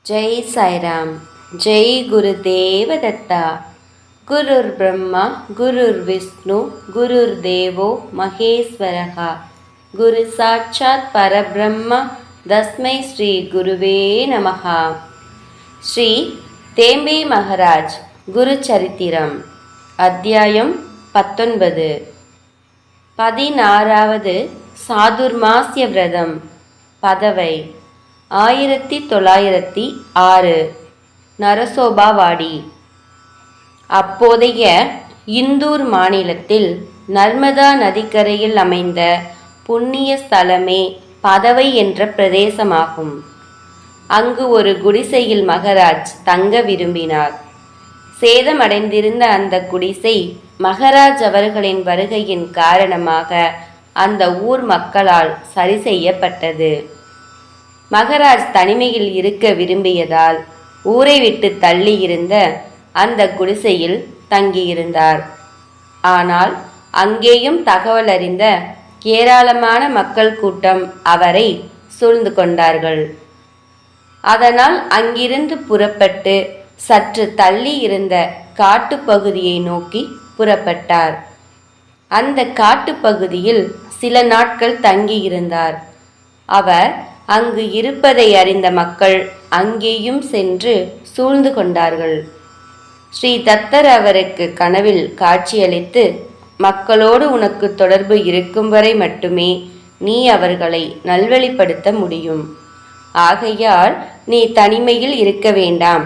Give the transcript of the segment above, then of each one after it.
ஜெய் சாய்ராம். ஜெய் குருதேவ தத்தா. குருர் பிரம்மா குருர் விஷ்ணு குருர் தேவோ மகேஸ்வரஹா. குரு சாட்சாத் பரபிரம்ம தஸ்மை ஸ்ரீ குருவே நமஹா. ஸ்ரீ தேம்பே மகராஜ் குரு சரித்திரம் அத்தியாயம் 19. 16வது சாதுர்மாஸ்ய விரதம். பதவை 1906. நரசோபாவாடி. அப்போதைய இந்தூர் மாநிலத்தில் நர்மதா நதிக்கரையில் அமைந்த புண்ணிய ஸ்தலமே பதவை என்ற பிரதேசமாகும். அங்கு ஒரு குடிசையில் மகராஜ் தங்க விரும்பினார். சேதமடைந்திருந்த அந்த குடிசை மகராஜ் அவர்களின் வருகையின் காரணமாக அந்த ஊர் மக்களால் சரி செய்யப்பட்டது. மகராஜ் தனிமையில் இருக்க விரும்பியதால் ஊரை விட்டு தள்ளி இருந்த அந்த குடிசையில் தங்கியிருந்தார். ஆனால் அங்கேயும் தகவல் அறிந்த ஏராளமான மக்கள் கூட்டம் அவரை சூழ்ந்து கொண்டார்கள். அதனால் அங்கிருந்து புறப்பட்டு சற்று தள்ளி இருந்த காட்டுப்பகுதியை நோக்கி புறப்பட்டார். அந்த காட்டுப்பகுதியில் சில நாட்கள் தங்கியிருந்தார். அவர் அங்கு இருப்பதை அறிந்த மக்கள் அங்கேயும் சென்று சூழ்ந்து கொண்டார்கள். ஸ்ரீ தத்தர் அவருக்கு கனவில் காட்சியளித்து, மக்களோடு உனக்கு தொடர்பு இருக்கும் வரை மட்டுமே நீ அவர்களை நல்வழிப்படுத்த முடியும். ஆகையால் நீ தனிமையில் இருக்க வேண்டாம்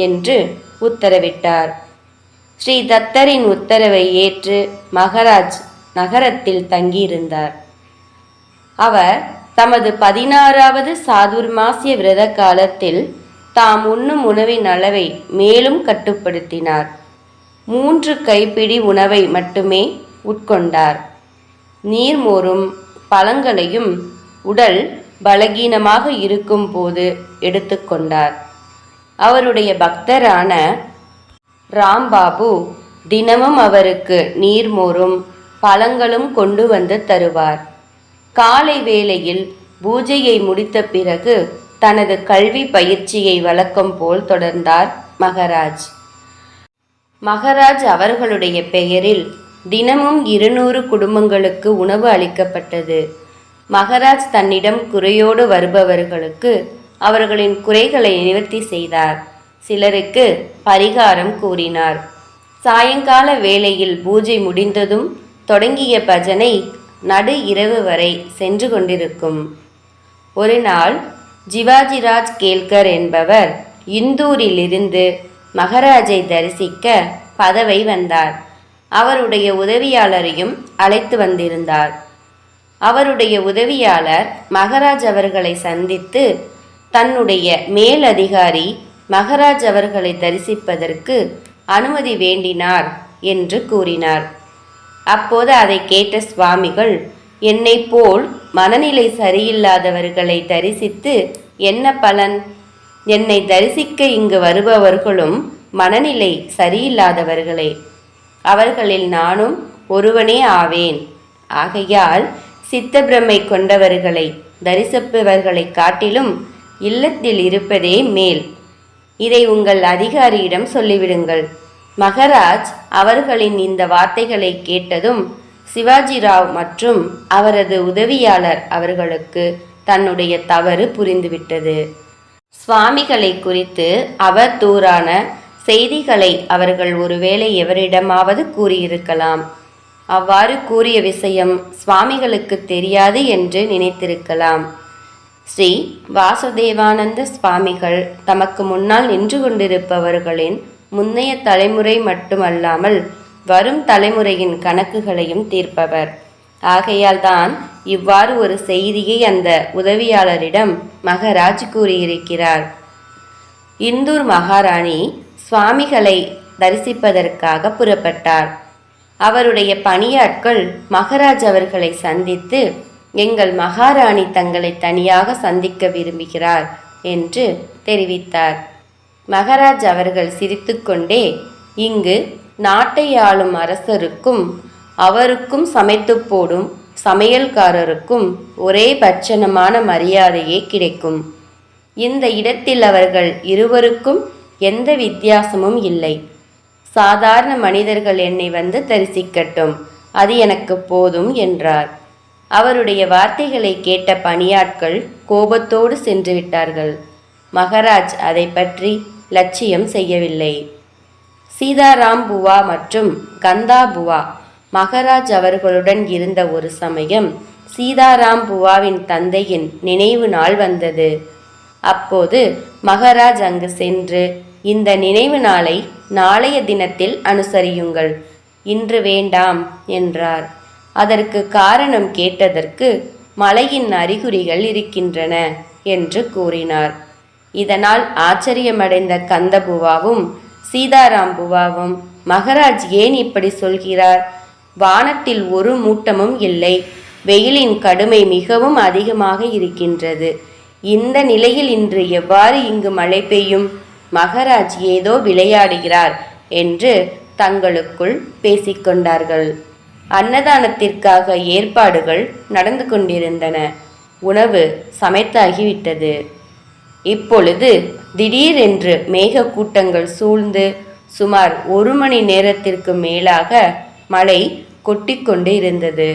என்று உத்தரவிட்டார். ஸ்ரீ தத்தரின் உத்தரவை ஏற்று மகராஜ் நகரத்தில் தங்கியிருந்தார். அவர் தமது 16வது சாதுர்மாசிய விரத காலத்தில் தாம் உண்ணும் உணவின் அளவை மேலும் கட்டுப்படுத்தினார். 3 கைப்பிடி உணவை மட்டுமே உட்கொண்டார். நீர்மோரும் பழங்களையும் உடல் பலகீனமாக இருக்கும் போது எடுத்துக்கொண்டார். அவருடைய பக்தரான ராம்பாபு தினமும் அவருக்கு நீர்மோரும் பழங்களும் கொண்டு வந்து தருவார். காலை வேளையில் பூஜையை முடித்த பிறகு தனது கல்வி பயிற்சியை வழக்கம் போல் தொடர்ந்தார் மகராஜ். மகராஜ் அவர்களுடைய பெயரில் தினமும் 200 குடும்பங்களுக்கு உணவு அளிக்கப்பட்டது. மகராஜ் தன்னிடம் குறையோடு வருபவர்களுக்கு அவர்களின் குறைகளை நிவர்த்தி செய்தார். சிலருக்கு பரிகாரம் கூறினார். சாயங்கால வேளையில் பூஜை முடிந்ததும் தொடங்கிய பஜனை நடு இரவு வரை சென்று கொண்டிருக்கும். ஒரு நாள் ஜிவாஜிராஜ் கேல்கர் என்பவர் இந்தூரிலிருந்து மகராஜை தரிசிக்க பதவை வந்தார். அவருடைய உதவியாளரையும் அழைத்து வந்திருந்தார். அவருடைய உதவியாளர் மகராஜ் அவர்களை சந்தித்து தன்னுடைய மேலதிகாரி மகராஜ் அவர்களை தரிசிப்பதற்கு அனுமதி வேண்டினார் என்று கூறினார். அப்போது அதை கேட்ட சுவாமிகள், என்னை போல் மனநிலை சரியில்லாதவர்களை தரிசித்து என்ன பலன்? என்னை தரிசிக்க இங்கு வருபவர்களும் மனநிலை சரியில்லாதவர்களே. அவர்களில் நானும் ஒருவனே ஆவேன். ஆகையால் சித்தப்பிரமை கொண்டவர்களை தரிசிப்பவர்களை காட்டிலும் இல்லத்தில் இருப்பதே மேல். இதை உங்கள் அதிகாரியிடம் சொல்லிவிடுங்கள். மகராஜ் அவர்களின் இந்த வார்த்தைகளை கேட்டதும் சிவாஜிராவ் மற்றும் அவரது உதவியாளர் அவர்களுக்கு தன்னுடைய தவறு புரிந்துவிட்டது. சுவாமிகளை குறித்து அவதூறான செய்திகளை அவர்கள் ஒருவேளை எவரிடமாவது கூறியிருக்கலாம். அவ்வாறு கூறிய விஷயம் சுவாமிகளுக்கு தெரியாது என்று நினைத்திருக்கலாம். ஸ்ரீ வாசுதேவானந்த சுவாமிகள் தமக்கு முன்னால் நின்று கொண்டிருப்பவர்களின் முன்னைய தலைமுறை மட்டுமல்லாமல் வரும் தலைமுறையின் கணக்குகளையும் தீர்ப்பவர். ஆகையால் தான் இவ்வாறு ஒரு செய்தியை அந்த உதவியாளரிடம் மகராஜ் கூறியிருக்கிறார். இந்தூர் மகாராணி சுவாமிகளை தரிசிப்பதற்காக புறப்பட்டார். அவருடைய பணியாட்கள் மகராஜ் அவர்களை சந்தித்து, எங்கள் மகாராணி தங்களை தனியாக சந்திக்க விரும்புகிறார் என்று தெரிவித்தார். மகராஜ் அவர்கள் சிரித்துக்கொண்டே, இங்கு நாட்டை ஆளும் அரசருக்கும் அவருக்கும் சமைத்து போடும் சமையல்காரருக்கும் ஒரே பட்சணமான மரியாதையே கிடைக்கும். இந்த இடத்தில் அவர்கள் இருவருக்கும் எந்த வித்தியாசமும் இல்லை. சாதாரண மனிதர்கள் என்னை வந்து தரிசிக்கட்டும், அது எனக்கு போதும் என்றார். அவருடைய வார்த்தைகளை கேட்ட பணியாட்கள் கோபத்தோடு சென்று விட்டார்கள். மகராஜ் அதை பற்றி லட்சியம் செய்யவில்லை. சீதாராம் புவா மற்றும் கந்தா புவா மகராஜ் அவர்களுடன் இருந்த ஒரு சமயம் சீதாராம் புவாவின் தந்தையின் நினைவு நாள் வந்தது. அப்போது மகராஜ் அங்கு சென்று, இந்த நினைவு நாளை நாளைய தினத்தில் அனுசரியுங்கள், இன்று வேண்டாம் என்றார். அதற்கு காரணம் கேட்டதற்கு மழையின் அறிகுறிகள் இருக்கின்றன என்று கூறினார். இதனால் ஆச்சரியமடைந்த கந்தபுவாவும் சீதாராம் புவாவும், மகராஜ் ஏன் இப்படி சொல்கிறார்? வானத்தில் ஒரு மூட்டமும் இல்லை, வெயிலின் கடுமை மிகவும் அதிகமாக இருக்கின்றது. இந்த நிலையில் இன்று எவ்வாறு இங்கு மழை பெய்யும்? மகராஜ் ஏதோ விளையாடுகிறார் என்று தங்களுக்குள் பேசிக்கொண்டார்கள். அன்னதானத்திற்காக ஏற்பாடுகள் நடந்து கொண்டிருந்தன. உணவு சமைத்தாகிவிட்டது. இப்பொழுது திடீரென்று மேக கூட்டங்கள் சூழ்ந்து சுமார் 1 மணி நேரத்திற்கு மேலாக மழை கொட்டிக்கொண்டு இருந்தது.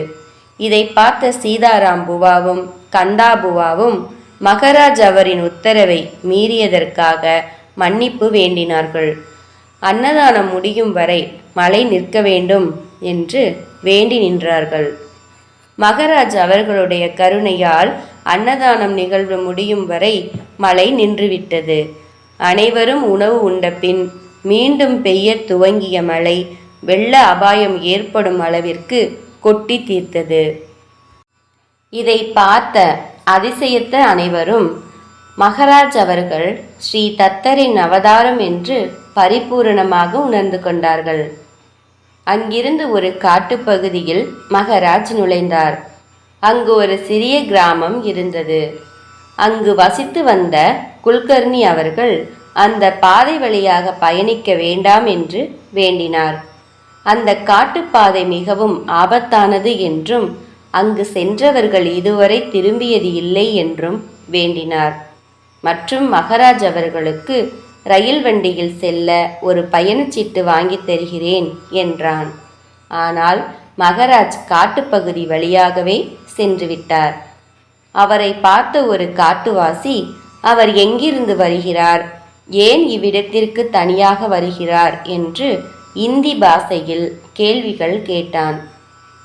இதை பார்த்த சீதாராம் புவாவும் கந்தா புவாவும் மகராஜ் அவரின் உத்தரவை மீறியதற்காக மன்னிப்பு வேண்டினார்கள். அன்னதானம் முடியும் வரை மழை நிற்க வேண்டும் என்று வேண்டி நின்றார்கள். மகராஜ் அவர்களுடைய கருணையால் அன்னதானம் நிகழ்வு முடியும் வரை மழை நின்றுவிட்டது. அனைவரும் உணவு உண்ட பின் மீண்டும் பெய்ய துவங்கிய மழை வெள்ள அபாயம் ஏற்படும் அளவிற்கு கொட்டி தீர்த்தது. இதை பார்த்த அதிசயத்த அனைவரும் மகராஜ் அவர்கள் ஸ்ரீ தத்தரின் அவதாரம் என்று பரிபூரணமாக உணர்ந்து கொண்டார்கள். அங்கிருந்து ஒரு காட்டுப்பகுதியில் மகராஜ் நுழைந்தார். அங்கு ஒரு சிறிய கிராமம் இருந்தது. அங்கு வசித்து வந்த குல்கர்னி அவர்கள் அந்த பாதை வழியாக பயணிக்க வேண்டாம் என்று வேண்டினார். அந்த காட்டுப்பாதை மிகவும் ஆபத்தானது என்றும் அங்கு சென்றவர்கள் இதுவரை திரும்பியது இல்லை என்றும் வேண்டினார். மற்றும் மகராஜ் அவர்களுக்கு ரயில் வண்டியில் செல்ல ஒரு பயணச்சீட்டு வாங்கி தருகிறேன் என்றான். ஆனால் மகராஜ் காட்டுப்பகுதி வழியாகவே சென்று விட்டார். அவரை பார்த்த ஒரு காட்டுவாசி, அவர் எங்கிருந்து வருகிறார், ஏன் இவ்விடத்திற்கு தனியாக வருகிறார் என்று இந்தி பாஷையில் கேள்விகள் கேட்டான்.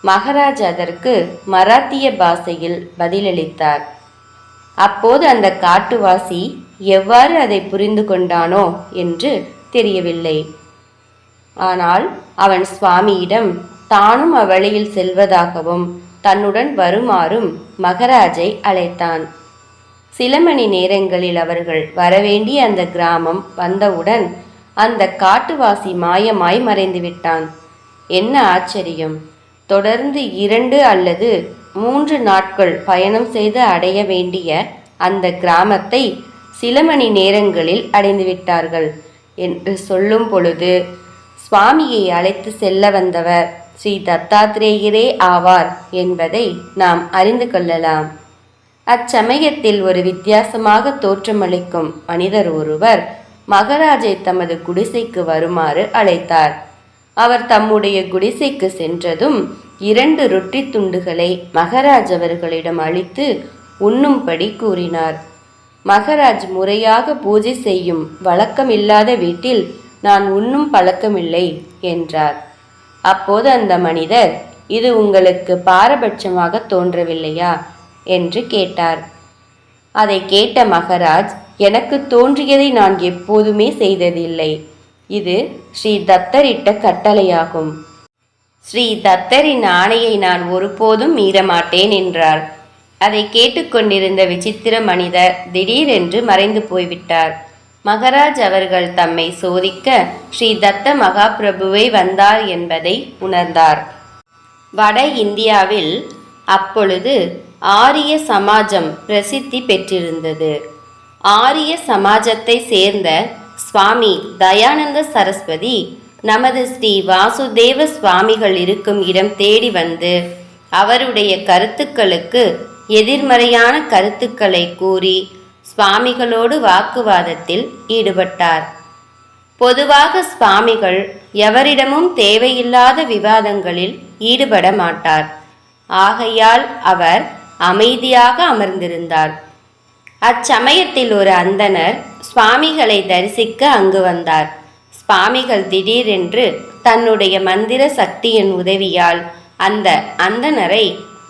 மகராஜ் அதற்கு மராத்திய பாஷையில் பதிலளித்தார். அப்போது அந்த காட்டுவாசி எவ்வாறு அதை புரிந்து கொண்டானோ என்று தெரியவில்லை. ஆனால் அவன் சுவாமியிடம் தானும் அவ்வழியில் செல்வதாகவும் தன்னுடன் வருமாறும் மகராஜை அழைத்தான். சில மணி நேரங்களில் அவர்கள் வரவேண்டிய அந்த கிராமம் வந்தவுடன் அந்த காட்டுவாசி மாயமாய் மறைந்து விட்டான். என்ன ஆச்சரியம்! தொடர்ந்து 2 அல்லது 3 நாட்கள் பயணம் செய்து அடைய வேண்டிய அந்த கிராமத்தை சில மணி நேரங்களில் அடைந்துவிட்டார்கள் என்று சொல்லும் பொழுது சுவாமியை அழைத்து செல்ல வந்தவர் ஸ்ரீ தத்தாத்ரேயரே ஆவார் என்பதை நாம் அறிந்து கொள்ளலாம். அச்சமயத்தில் ஒரு வித்தியாசமாக தோற்றமளிக்கும் மனிதர் ஒருவர் மகராஜை தமது குடிசைக்கு வருமாறு அழைத்தார். அவர் தம்முடைய குடிசைக்கு சென்றதும் 2 ரொட்டி துண்டுகளை மகராஜ் அவர்களிடம் அளித்து உண்ணும்படி கூறினார். மகராஜ் முறையாக பூஜை செய்யும் வழக்கமில்லாத வீட்டில் நான் உண்ணும் பழக்கமில்லை என்றார். அப்போது அந்த மனிதர், இது உங்களுக்கு பாரபட்சமாக தோன்றவில்லையா என்று கேட்டார். அதை கேட்ட மகராஜ், எனக்கு தோன்றியதை நான் எப்போதுமே செய்ததில்லை. இது ஸ்ரீ தத்தரிட்ட கட்டளையாகும். ஸ்ரீ தத்தரின் ஆணையை நான் ஒருபோதும் மீறமாட்டேன் என்றார். அதை கேட்டுக்கொண்டிருந்த விசித்திர மனிதர் திடீரென்று மறைந்து போய்விட்டார். மகராஜ் அவர்கள் தம்மை சோதிக்க ஸ்ரீ தத்த மகாபிரபுவை வந்தார் என்பதை உணர்ந்தார். வட இந்தியாவில் அப்பொழுது ஆரிய சமாஜம் பிரசித்தி பெற்றிருந்தது. ஆரிய சமாஜத்தை சேர்ந்த சுவாமி தயானந்த சரஸ்வதி நமது ஸ்ரீ வாசுதேவ சுவாமிகள் இருக்கும் இடம் தேடி வந்து அவருடைய கருத்துக்களுக்கு எதிர்மறையான கருத்துக்களை கூறி சுவாமிகளோடு வாக்குவாதத்தில் ஈடுபட்டார். பொதுவாக சுவாமிகள் எவரிடமும் தேவையில்லாத விவாதங்களில் ஈடுபட மாட்டார். ஆகையால் அவர் அமைதியாக அமர்ந்திருந்தார். அச்சமயத்தில் ஒரு அந்தணர் சுவாமிகளை தரிசிக்க அங்கு வந்தார். சுவாமிகள் திடீரென்று தன்னுடைய மந்திர சக்தியின் உதவியால் அந்த அந்தணரை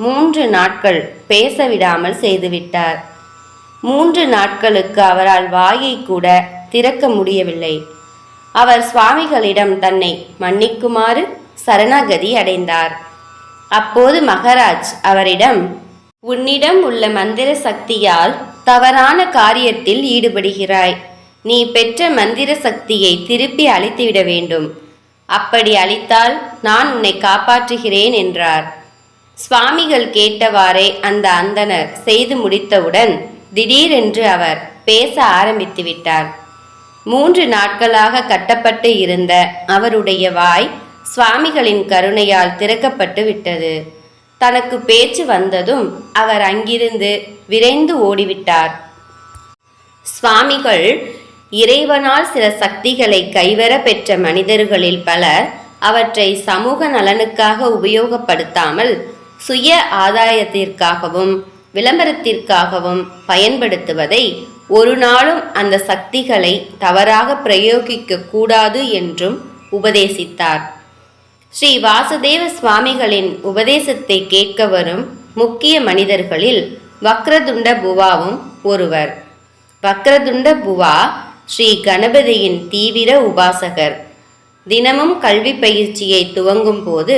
3 நாட்கள் பேசவிடாமல் செய்துவிட்டார். 3 நாட்களுக்கு அவரால் வாயை கூட திறக்க முடியவில்லை. அவர் சுவாமிகளிடம் தன்னை மன்னிக்குமாறு சரணாகதி அடைந்தார். அப்போது மகாராஜ் அவரிடம், உன்னிடம் உள்ள மந்திர சக்தியால் தவறான காரியத்தில் ஈடுபடுகிறாய். நீ பெற்ற மந்திர சக்தியை திருப்பி அளித்துவிட வேண்டும். அப்படி அளித்தால் நான் உன்னை காப்பாற்றுகிறேன் என்றார். சுவாமிகள் கேட்டவாறே அந்த அந்தணர் செய்து முடித்தவுடன் திடீரென்று அவர் பேச ஆரம்பித்து விட்டார். 3 நாட்களாக கட்டப்பட்டு இருந்த அவருடைய வாய் சுவாமிகளின் கருணையால் திறக்கப்பட்டு விட்டது. தனக்கு பேச்சு வந்ததும் அவர் அங்கிருந்து விரைந்து ஓடிவிட்டார். சுவாமிகள் இறைவனால் சில சக்திகளை கைவர பெற்ற மனிதர்களில் பலர் அவற்றை சமூக நலனுக்காக உபயோகப்படுத்தாமல் சுய ஆதாயத்திற்காகவும் விளம்பரத்திற்காகவும் பயன்படுத்துவதை ஒரு நாளும் அந்த சக்திகளை தவறாக பிரயோகிக்க கூடாது என்றும் உபதேசித்தார். ஸ்ரீ வாசுதேவ சுவாமிகளின் உபதேசத்தை கேட்க வரும் முக்கிய மனிதர்களில் வக்ரதுண்ட புவாவும் ஒருவர். வக்ரதுண்ட புவா ஸ்ரீ கணபதியின் தீவிர உபாசகர். தினமும் கல்வி பயிற்சியை துவங்கும் போது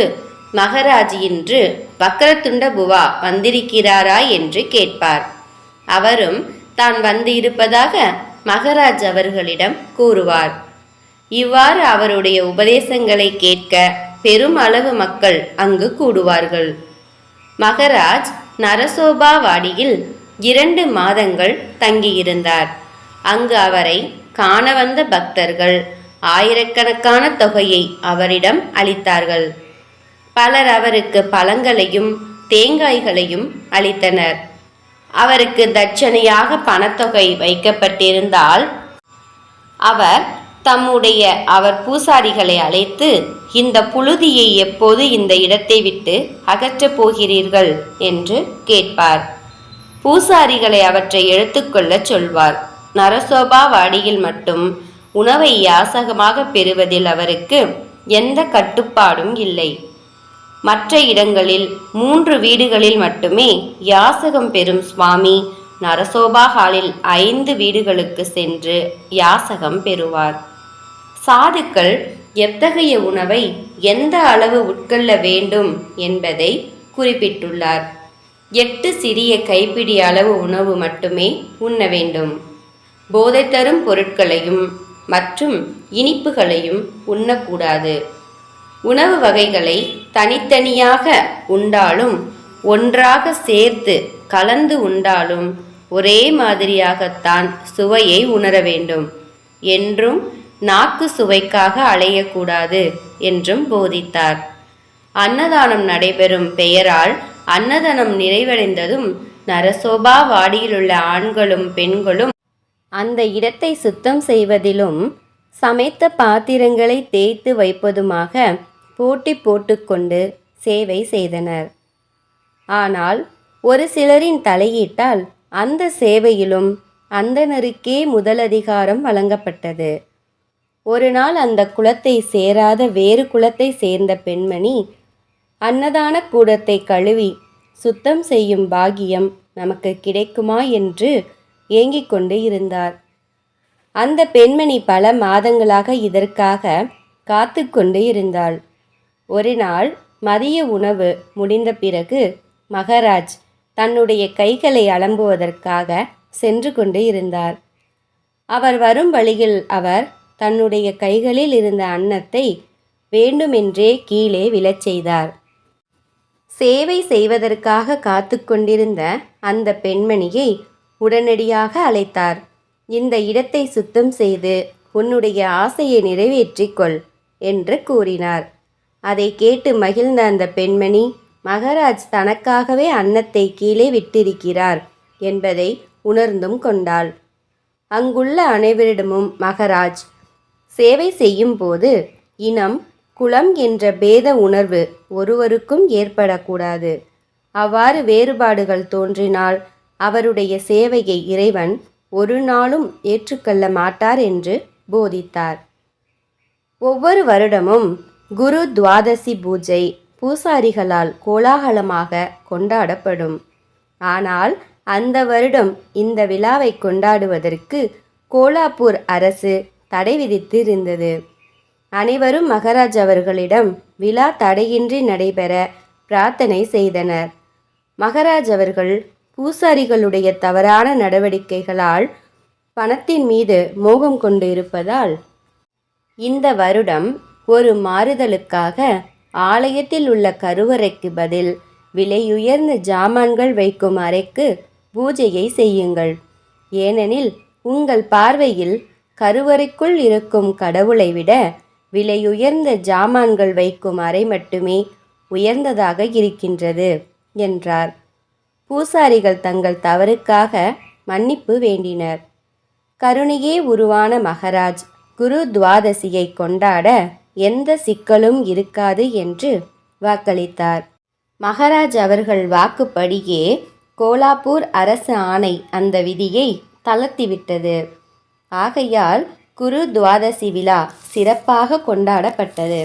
மகாராஜ் இன்று வக்ரதுண்ட புவா வந்திருக்கிறாரா என்று கேட்பார். அவரும் தான் வந்து இருப்பதாக மகாராஜ் அவர்களிடம் கூறுவார். இவ்வாறு அவருடைய உபதேசங்களை கேட்க பெரும் அளவு மக்கள் அங்கு கூடுவார்கள். மகாராஜ் நரசோபாவாடியில் 2 மாதங்கள் தங்கியிருந்தார். அங்கு அவரை காண வந்த பக்தர்கள் ஆயிரக்கணக்கான தொகையை அவரிடம் அளித்தார்கள். பலர் அவருக்கு பழங்களையும் தேங்காய்களையும் அளித்தனர். அவருக்கு தட்சணையாக பணத்தொகை வைக்கப்பட்டிருந்தால் அவர் தம்முடைய பூசாரிகளை அழைத்து, இந்த புழுதியை எப்போது இந்த இடத்தை விட்டு அகற்றப் போகிறீர்கள் என்று கேட்பார். பூசாரிகளை அவற்றை எடுத்துக்கொள்ள சொல்வார். நரசோபாவாடியில் மட்டும் உணவை யாசகமாக பெறுவதில் அவருக்கு எந்த கட்டுப்பாடும் இல்லை. மற்ற இடங்களில் 3 வீடுகளில் மட்டுமே யாசகம் பெறும் சுவாமி நரசோபா ஹாலில் 5 வீடுகளுக்கு சென்று யாசகம் பெறுவார். சாதுக்கள் எத்தகைய உணவை எந்த அளவு உட்கொள்ள வேண்டும் என்பதை குறிப்பிட்டுள்ளார். 8 சிறிய கைப்பிடி அளவு உணவு மட்டுமே உண்ண வேண்டும். போதை தரும் பொருட்களையும் மற்றும் இனிப்புகளையும் உண்ணக்கூடாது. உணவு வகைகளை தனித்தனியாக உண்டாலும் ஒன்றாக சேர்த்து கலந்து உண்டாலும் ஒரே மாதிரியாகத்தான் சுவையை உணர வேண்டும் என்றும் நாக்கு சுவைக்காக அலையக்கூடாது என்றும் போதித்தார். அன்னதானம் நடைபெறும் பெயரால் அன்னதானம் நிறைவடைந்ததும் நரசோபா வாடியிலுள்ள ஆண்களும் பெண்களும் அந்த இடத்தை சுத்தம் செய்வதிலும் சமைத்த பாத்திரங்களை தேய்த்து வைப்பதுமாக போட்டி போட்டுக்கொண்டு சேவை செய்தனர். ஆனால் ஒரு சிலரின் தலையீட்டால் அந்த சேவையிலும் அந்தணருக்கே முதலதிகாரம் வழங்கப்பட்டது. ஒரு நாள் அந்த குலத்தை சேராத வேறு குலத்தை சேர்ந்த பெண்மணி, அன்னதான கூடத்தை கழுவி சுத்தம் செய்யும் பாக்கியம் நமக்கு கிடைக்குமா என்று ஏங்கிக் கொண்டு இருந்தார். அந்த பெண்மணி பல மாதங்களாக இதற்காக காத்து கொண்டு இருந்தாள். ஒரு நாள் மதிய உணவு முடிந்த பிறகு மகாராஜ் தன்னுடைய கைகளை அலம்புவதற்காக சென்று கொண்டு இருந்தார். அவர் வரும் வழியில் அவர் தன்னுடைய கைகளில் இருந்த அன்னத்தை வேண்டுமென்றே கீழே விழச் செய்தார். சேவை செய்வதற்காக காத்து கொண்டிருந்த அந்த பெண்மணியை உடனடியாக அழைத்தார். இந்த இடத்தை சுத்தம் செய்து உன்னுடைய ஆசையை நிறைவேற்றிக்கொள் என்று கூறினார். அதை கேட்டு மகிழ்ந்த அந்த பெண்மணி, மகாராஜ் தனக்காகவே அன்னத்தை கீழே விட்டிருக்கிறார் என்பதை உணர்ந்தும் கொண்டாள். அங்குள்ள அனைவரிடமும் மகராஜ் சேவை செய்யும் போது இனம், குலம் என்ற பேத உணர்வு ஒருவருக்கும் ஏற்படக்கூடாது. அவ்வாறு வேறுபாடுகள் தோன்றினால் அவருடைய சேவையை இறைவன் ஒரு நாளும் ஏற்றுக்கொள்ள மாட்டார் என்று போதித்தார். ஒவ்வொரு வருடமும் குரு துவாதசி பூஜை பூசாரிகளால் கோலாகலமாக கொண்டாடப்படும். ஆனால் அந்த வருடம் இந்த விழாவை கொண்டாடுவதற்கு கோலாப்பூர் அரசு தடை விதித்திருந்தது. அனைவரும் மகராஜ் அவர்களிடம் விழா தடையின்றி நடைபெற பிரார்த்தனை செய்தனர். மகராஜ் அவர்கள் பூசாரிகளுடைய தவறான நடவடிக்கைகளால் பணத்தின் மீது மோகம் கொண்டு இருப்பதால் இந்த வருடம் ஒரு மாறுதலுக்காக ஆலயத்தில் உள்ள கருவறைக்கு பதில் விலையுயர்ந்த ஜாமான்கள் வைக்கும் அறைக்கு பூஜையை செய்யுங்கள். ஏனெனில் உங்கள் பார்வையில் கருவறைக்குள் இருக்கும் கடவுளை விட விலையுயர்ந்த ஜாமான்கள் வைக்கும் அறை மட்டுமே உயர்ந்ததாக இருக்கின்றது என்றார். பூசாரிகள் தங்கள் தவறுக்காக மன்னிப்பு வேண்டினர். கருணையே உருவான மகராஜ் குரு துவாதசியை கொண்டாட எந்த சிக்கலும் இருக்காது என்று வாக்களித்தார். மகராஜ் அவர்கள் வாக்குப்படியே கோலாப்பூர் அரசு ஆணை அந்த விதியை தளர்த்திவிட்டது. ஆகையால் குரு துவாதசி விழா சிறப்பாக கொண்டாடப்பட்டது.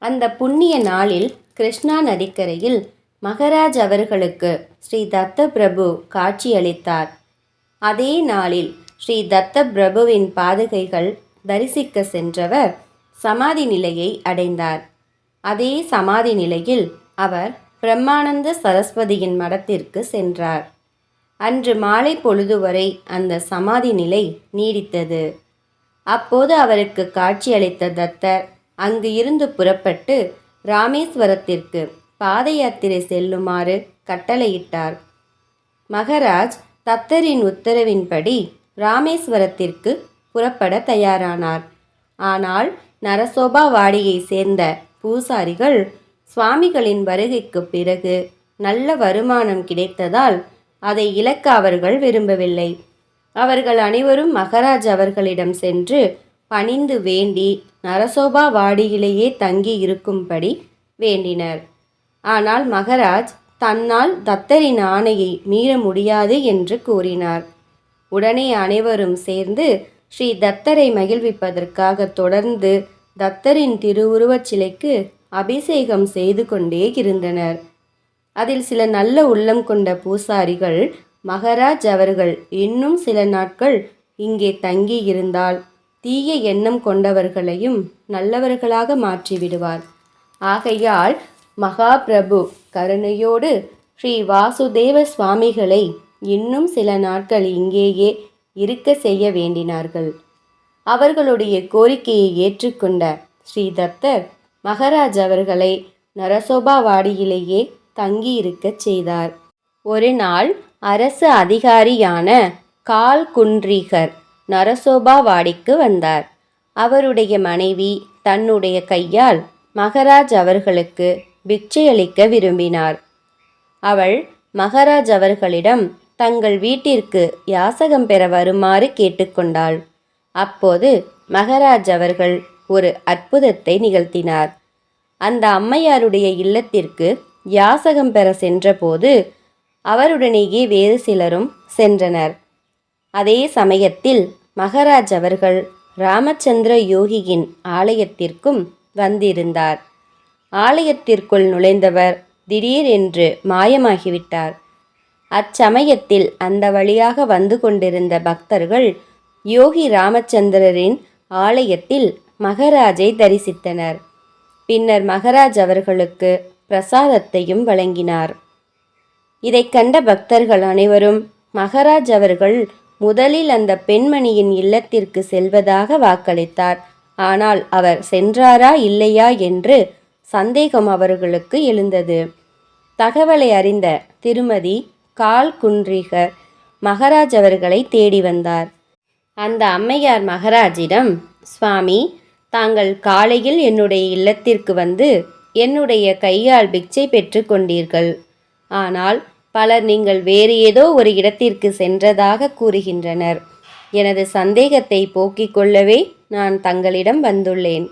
அந்த புண்ணிய நாளில் கிருஷ்ணா நதிக்கரையில் மகராஜ் அவர்களுக்கு ஸ்ரீ தத்த பிரபு காட்சியளித்தார். அதே நாளில் ஸ்ரீ தத்த பிரபுவின் பாதுகைகள் தரிசிக்க சென்றவர் சமாதி நிலையை அடைந்தார். அதே சமாதி நிலையில் அவர் பிரம்மானந்த சரஸ்வதியின் மடத்திற்கு சென்றார். அன்று மாலை பொழுது வரை அந்த சமாதி நிலை நீடித்தது. அப்போது அவருக்கு காட்சியளித்த தத்தர் அங்கு இருந்து புறப்பட்டு ராமேஸ்வரத்திற்கு பாத யாத்திரை செல்லுமாறு கட்டளையிட்டார். மகராஜ் தத்தரின் உத்தரவின்படி ராமேஸ்வரத்திற்கு புறப்பட தயாரானார். ஆனால் நரசோபா வாடியை சேர்ந்த பூசாரிகள் சுவாமிகளின் வருகைக்கு பிறகு நல்ல வருமானம் கிடைத்ததால் அதை இழக்க அவர்கள் விரும்பவில்லை. அவர்கள் அனைவரும் மகராஜ் அவர்களிடம் சென்று பணிந்து வேண்டி நரசோபா வாடியிலேயே தங்கி இருக்கும்படி வேண்டினர். ஆனால் மகராஜ் தன்னால் தத்தரின் ஆணையை மீற முடியாது என்று கூறினார். உடனே அனைவரும் சேர்ந்து ஸ்ரீ தத்தரை மகிழ்விப்பதற்காக தொடர்ந்து தத்தரின் திருவுருவச் சிலைக்கு அபிஷேகம் செய்து கொண்டே இருந்தனர். அதில் சில நல்ல உள்ளம் கொண்ட பூசாரிகள் மகராஜ் அவர்கள் இன்னும் சில நாட்கள் இங்கே தங்கி இருந்தால் தீய எண்ணம் கொண்டவர்களையும் நல்லவர்களாக மாற்றிவிடுவார். ஆகையால் மகாபிரபு கருணையோடு ஸ்ரீ வாசுதேவ சுவாமிகளை இன்னும் சில நாட்கள் இங்கேயே இருக்க செய்ய வேண்டினார்கள். அவர்களுடைய கோரிக்கையை ஏற்றுக்கொண்ட ஸ்ரீ தத்தர் மகராஜ் அவர்களை நரசோபா வாடியிலேயே தங்கியிருக்கச் செய்தார். ஒரு நாள் அரசு அதிகாரியான கால் குன்றிகர் நரசோபா வாடிக்கு வந்தார். அவருடைய மனைவி தன்னுடைய கையால் மகராஜ் அவர்களுக்கு பிட்சையளிக்க விரும்பினார். அவள் மகராஜ் அவர்களிடம் தங்கள் வீட்டிற்கு யாசகம் பெற வருமாறு கேட்டுக்கொண்டாள். அப்போது மகராஜ் அவர்கள் ஒரு அற்புதத்தை நிகழ்த்தினார். அந்த அம்மையாருடைய இல்லத்திற்கு யாசகம் பெற சென்றபோது அவருடனேயே வேறு சிலரும் சென்றனர். அதே சமயத்தில் மகராஜ் அவர்கள் ராமச்சந்திர யோகியின் ஆலயத்திற்கும் வந்திருந்தார். ஆலயத்திற்குள் நுழைந்தவர் திடீரென்று மாயமாகிவிட்டார். அச்சமயத்தில் அந்த வழியாக வந்து கொண்டிருந்த பக்தர்கள் யோகி ராமச்சந்திரரின் ஆலயத்தில் மகராஜை தரிசித்தனர். பின்னர் மகராஜ் அவர்களுக்கு பிரசாதத்தையும் வழங்கினார். இதை கண்ட பக்தர்கள் அனைவரும் மகராஜ் அவர்கள் முதலில் அந்த பெண்மணியின் இல்லத்திற்கு செல்வதாக வாக்களித்தார். ஆனால் அவர் சென்றாரா இல்லையா என்று சந்தேகம் அவர்களுக்கு எழுந்தது. தகவலை அறிந்த திருமதி கால் குன்றிகர் மகராஜ் அவர்களை தேடி வந்தார். அந்த அம்மையார் மகராஜிடம், சுவாமி, தாங்கள் காலையில் என்னுடைய இல்லத்திற்கு வந்து என்னுடைய கையால் பிக்சை பெற்று கொண்டீர்கள். ஆனால் பலர் நீங்கள் வேறு ஏதோ ஒரு இடத்திற்கு சென்றதாக கூறுகின்றனர். எனது சந்தேகத்தை போக்கிக் கொள்ளவே நான் தங்களிடம் வந்துள்ளேன்.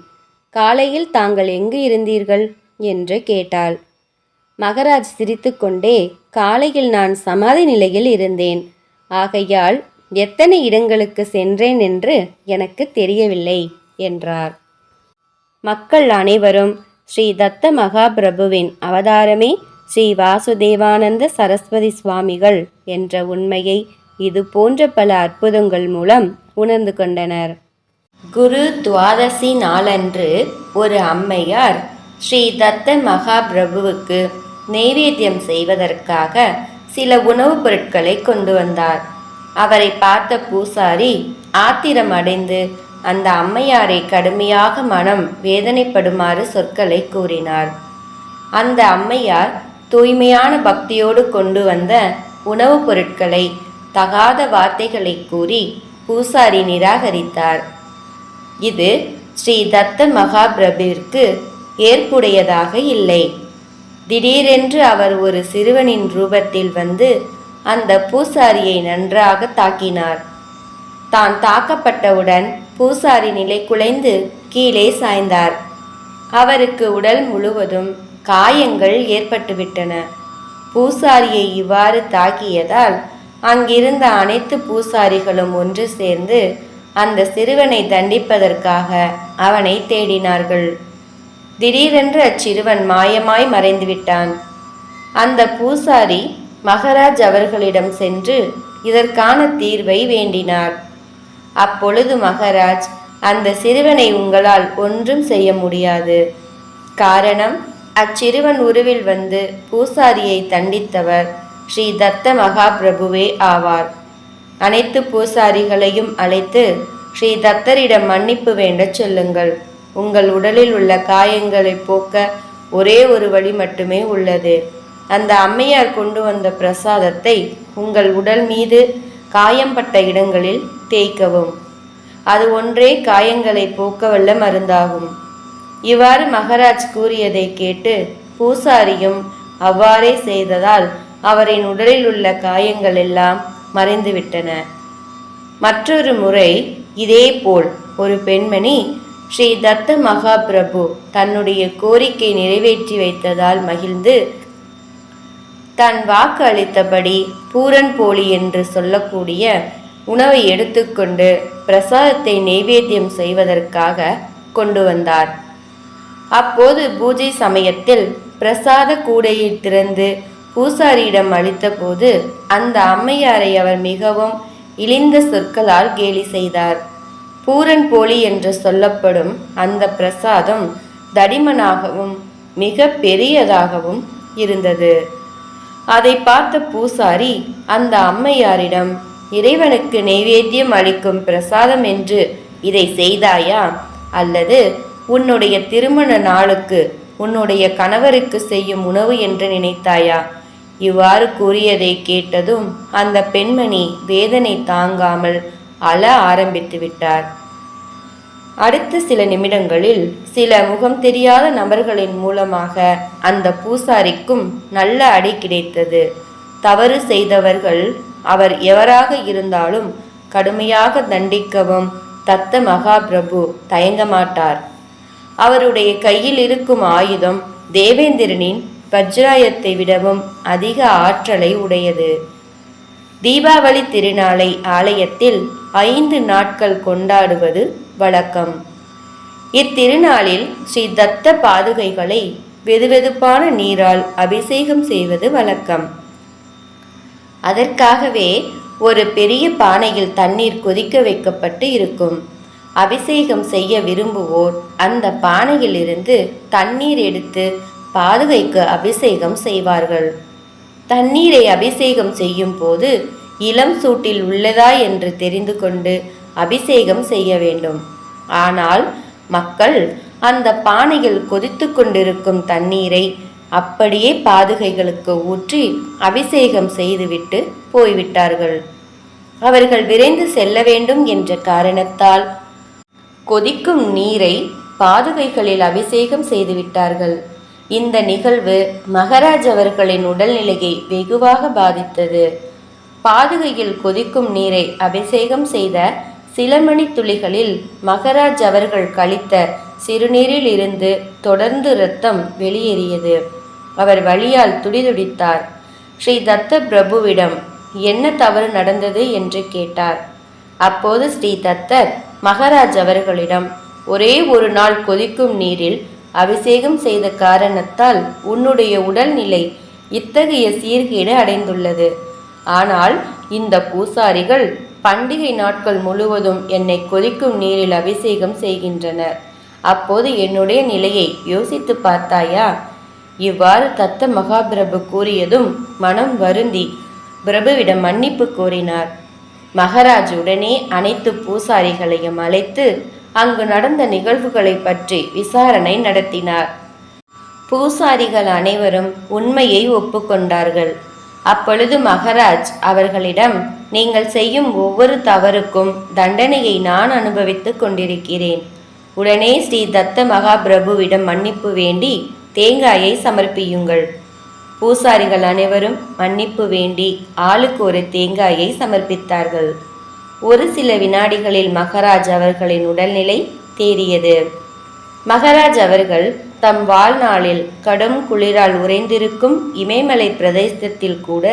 காலையில் தாங்கள் எங்கு இருந்தீர்கள் என்று கேட்டாள். மகராஜ் சிரித்துக்கொண்டே, காலையில் நான் சமாதி நிலையில் இருந்தேன். ஆகையால் எத்தனை இடங்களுக்கு சென்றேன் என்று எனக்கு தெரியவில்லை என்றார். மக்கள் அனைவரும் ஸ்ரீ தத்த மகாபிரபுவின் அவதாரமே ஸ்ரீ வாசுதேவானந்த சரஸ்வதி சுவாமிகள் என்ற உண்மையை இது போன்ற பல அற்புதங்கள் மூலம் உணர்ந்து கொண்டனர். குரு துவாதசி நாளன்று ஒரு அம்மையார் ஸ்ரீ தத்த மகாபிரபுவுக்கு நைவேத்தியம் செய்வதற்காக சில உணவுப் பொருட்களை கொண்டு வந்தார். அவரை பார்த்த பூசாரி ஆத்திரம் அடைந்து அந்த அம்மையாரை கடுமையாக மனம் வேதனைப்படுமாறு சொற்களை கூறினார். அந்த அம்மையார் தூய்மையான பக்தியோடு கொண்டு வந்த உணவுப் பொருட்களை தகாத வார்த்தைகளை கூறி பூசாரி நிராகரித்தார். இது ஸ்ரீ தத்த மகாபிரபுவிற்கு ஏற்புடையதாக இல்லை. திடீரென்று அவர் ஒரு சிறுவனின் ரூபத்தில் வந்து அந்த பூசாரியை நன்றாக தாக்கினார். தான் தாக்கப்பட்டவுடன் பூசாரி நிலை குலைந்து கீழே சாய்ந்தார். அவருக்கு உடல் முழுவதும் காயங்கள் ஏற்பட்டுவிட்டன. பூசாரியை இவ்வாறு தாக்கியதால் அங்கிருந்த அனைத்து பூசாரிகளும் ஒன்று சேர்ந்து அந்த சிறுவனை தண்டிப்பதற்காக அவனை தேடினார்கள். திடீரென்று அச்சிறுவன் மாயமாய் மறைந்துவிட்டான். அந்த பூசாரி மகராஜ் அவர்களிடம் சென்று இதற்கான தீர்வை வேண்டினார். அப்பொழுது மகராஜ், அந்த சிறுவனை உங்களால் ஒன்றும் செய்ய முடியாது. காரணம், அச்சிறுவன் உருவில் வந்து பூசாரியை தண்டித்தவர் ஸ்ரீ தத்த மகாபிரபுவே ஆவார். அனைத்து பூசாரிகளையும் அழைத்து ஸ்ரீ தத்தரிடம் மன்னிப்பு வேண்டச் சொல்லுங்கள். உங்கள் உடலில் உள்ள காயங்களை போக்க ஒரே ஒரு வழி மட்டுமே உள்ளது. அந்த அம்மையார் கொண்டு வந்த பிரசாதத்தை உங்கள் உடல் மீது காயம்பட்ட இடங்களில் தேய்க்கவும். அது ஒன்றே காயங்களை போக்க வல்ல மருந்தாகும். இவ்வாறு மகராஜ் கூறியதை கேட்டு பூசாரியும் அவ்வாறே செய்ததால் அவரின் உடலில் உள்ள காயங்கள் எல்லாம் மறைந்துவிட்டன. மற்றொரு முறை இதேபோல் ஒரு பெண்மணி ஸ்ரீ தத்த மகாபிரபு தன்னுடைய கோரிக்கை நிறைவேற்றி வைத்ததால் மகிழ்ந்து தன் வாக்கு அளித்தபடி பூரன் போலி என்று சொல்லக்கூடிய உணவை எடுத்துக்கொண்டு பிரசாதத்தை நைவேத்தியம் செய்வதற்காக கொண்டு வந்தார். அப்போது பூஜை சமயத்தில் பிரசாத கூடையை திறந்து பூசாரியிடம் அளித்தபோது அந்த அம்மையாரை அவர் மிகவும் இழிந்த சொற்களால் கேலி செய்தார். பூரன் போலி என்று சொல்லப்படும் அந்த பிரசாதம் தடிமனாகவும் மிக பெரியதாகவும் இருந்தது. அதை பார்த்த பூசாரி அந்த அம்மையாரிடம், இறைவனுக்கு நைவேத்தியம் அளிக்கும் பிரசாதம் என்று இதை செய்தாயா, அல்லது உன்னுடைய திருமண நாளுக்கு உன்னுடைய கணவருக்கு செய்யும் உணவு என்று நினைத்தாயா? இவ்வாறு கூறியதை கேட்டதும் அந்த பெண்மணி வேதனை தாங்காமல் அழ ஆரம்பித்து விட்டார். அடுத்த சில நிமிடங்களில் சில முகம் தெரியாத நபர்களின் மூலமாக அந்த பூசாரிக்கும் நல்ல அடி கிடைத்தது. தவறு செய்தவர்கள் அவர் எவராக இருந்தாலும் கடுமையாக தண்டிக்கவும் தத்த மகாபிரபு தயங்க மாட்டார். அவருடைய கையில் இருக்கும் ஆயுதம் தேவேந்திரனின் வஜ்ராயத்தை விடவும் அதிக ஆற்றலை உடையது. தீபாவளி திருநாளை ஆலயத்தில் 5 நாட்கள் கொண்டாடுவது வழக்கம். இத்திருநாளில் ஸ்ரீ தத்த பாதுகைகளை வெதுவெதுப்பான நீரால் அபிஷேகம் செய்வது வழக்கம். அதற்காகவே ஒரு பெரிய பானையில் தண்ணீர் கொதிக்க வைக்கப்பட்டு இருக்கும். அபிஷேகம் செய்ய விரும்புவோர் அந்த பானையில் இருந்து தண்ணீர் எடுத்து பாதுகைக்கு அபிஷேகம் செய்வார்கள். தண்ணீரை அபிஷேகம் செய்யும் போது இளம் சூட்டில் உள்ளதா என்று தெரிந்து கொண்டு அபிஷேகம் செய்ய வேண்டும். ஆனால் மக்கள் அந்த பானையில் கொதித்து கொண்டிருக்கும் தண்ணீரை அப்படியே பாதுகைகளுக்கு ஊற்றி அபிஷேகம் செய்துவிட்டு போய்விட்டார்கள். அவர்கள் விரைந்து செல்ல வேண்டும் என்ற காரணத்தால் கொதிக்கும் நீரை பாதுகைகளில் அபிஷேகம் செய்துவிட்டார்கள். இந்த நிகழ்வு மகாராஜ் அவர்களின் உடல்நிலையை வெகுவாக பாதித்தது. பாதுகையில் கொதிக்கும் நீரை அபிஷேகம் செய்த சில மணி துளிகளில் மகாராஜ் அவர்கள் கழித்த சிறுநீரில் இருந்து தொடர்ந்து இரத்தம் வெளியேறியது. அவர் வலியால் துடிதுடித்தார். ஸ்ரீ தத்த பிரபுவிடம் என்ன தவறு நடந்தது என்று கேட்டார். அப்போது ஸ்ரீ தத்தர் மகாராஜ் அவர்களிடம், ஒரே ஒரு நாள் கொதிக்கும் நீரில் அபிஷேகம் செய்த காரணத்தால் உன்னுடைய உடல்நிலை இத்தகைய சீர்கேடு அடைந்துள்ளது. ஆனால் இந்த பூசாரிகள் பண்டிகை நாட்கள் முழுவதும் என்னை கொதிக்கும் நீரில் அபிஷேகம் செய்கின்றனர். அப்போது என்னுடைய நிலையை யோசித்து பார்த்தாயா? இவ்வாறு தத்த மகாபிரபு கூறியதும் மனம் வருந்தி பிரபுவிடம் மன்னிப்பு கோரினார். மகாராஜ் உடனே அனைத்து பூசாரிகளையும் அழைத்து அங்கு நடந்த நிகழ்வுகளை பற்றி விசாரணை நடத்தினார். பூசாரிகள் அனைவரும் உண்மையை ஒப்புக்கொண்டார்கள். அப்பொழுது மகாராஜ் அவர்களிடம், நீங்கள் செய்யும் ஒவ்வொரு தவறுக்கும் தண்டனையை நான் அனுபவித்துக் கொண்டிருக்கிறேன். உடனே ஸ்ரீ தத்த மகாபிரபுவிடம் மன்னிப்பு வேண்டி தேங்காயை சமர்ப்பியுங்கள். பூசாரிகள் அனைவரும் மன்னிப்பு வேண்டி ஆளுக்கு ஒரு தேங்காயை சமர்ப்பித்தார்கள். ஒரு சில வினாடிகளில் மகாராஜ் அவர்களின் உடல்நிலை தேறியது. மகாராஜ் அவர்கள் தம் வாழ்நாளில் கடும் குளிரால் உறைந்திருக்கும் இமயமலை பிரதேசத்தில் கூட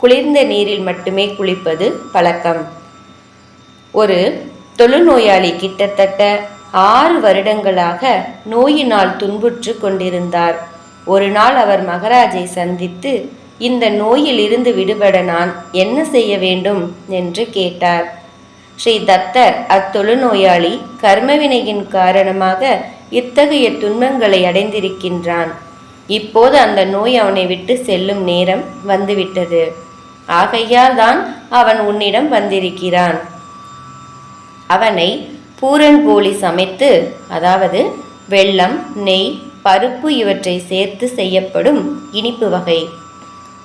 குளிர்ந்த நீரில் மட்டுமே குளிப்பது பழக்கம். ஒரு தொழுநோயாளி கிட்டத்தட்ட 6 வருடங்களாக நோயினால் துன்புற்று கொண்டிருந்தார். ஒரு நாள் அவர் மகாராஜை சந்தித்து, இந்த நோயில் இருந்து விடுபட நான் என்ன செய்ய வேண்டும் என்று கேட்டார். ஸ்ரீ தத்தர் அத்தொழுநோயாளி கர்மவினையின் காரணமாக இத்தகைய துன்பங்களை அடைந்திருக்கின்றான். இப்போது அந்த நோய் அவனை விட்டு செல்லும் நேரம் வந்துவிட்டது. ஆகையால் தான் அவன் உன்னிடம் வந்திருக்கிறான். அவனை பூரன் போலி சமைத்து, அதாவது வெல்லம், நெய், பருப்பு இவற்றை சேர்த்து செய்யப்படும் இனிப்பு வகை.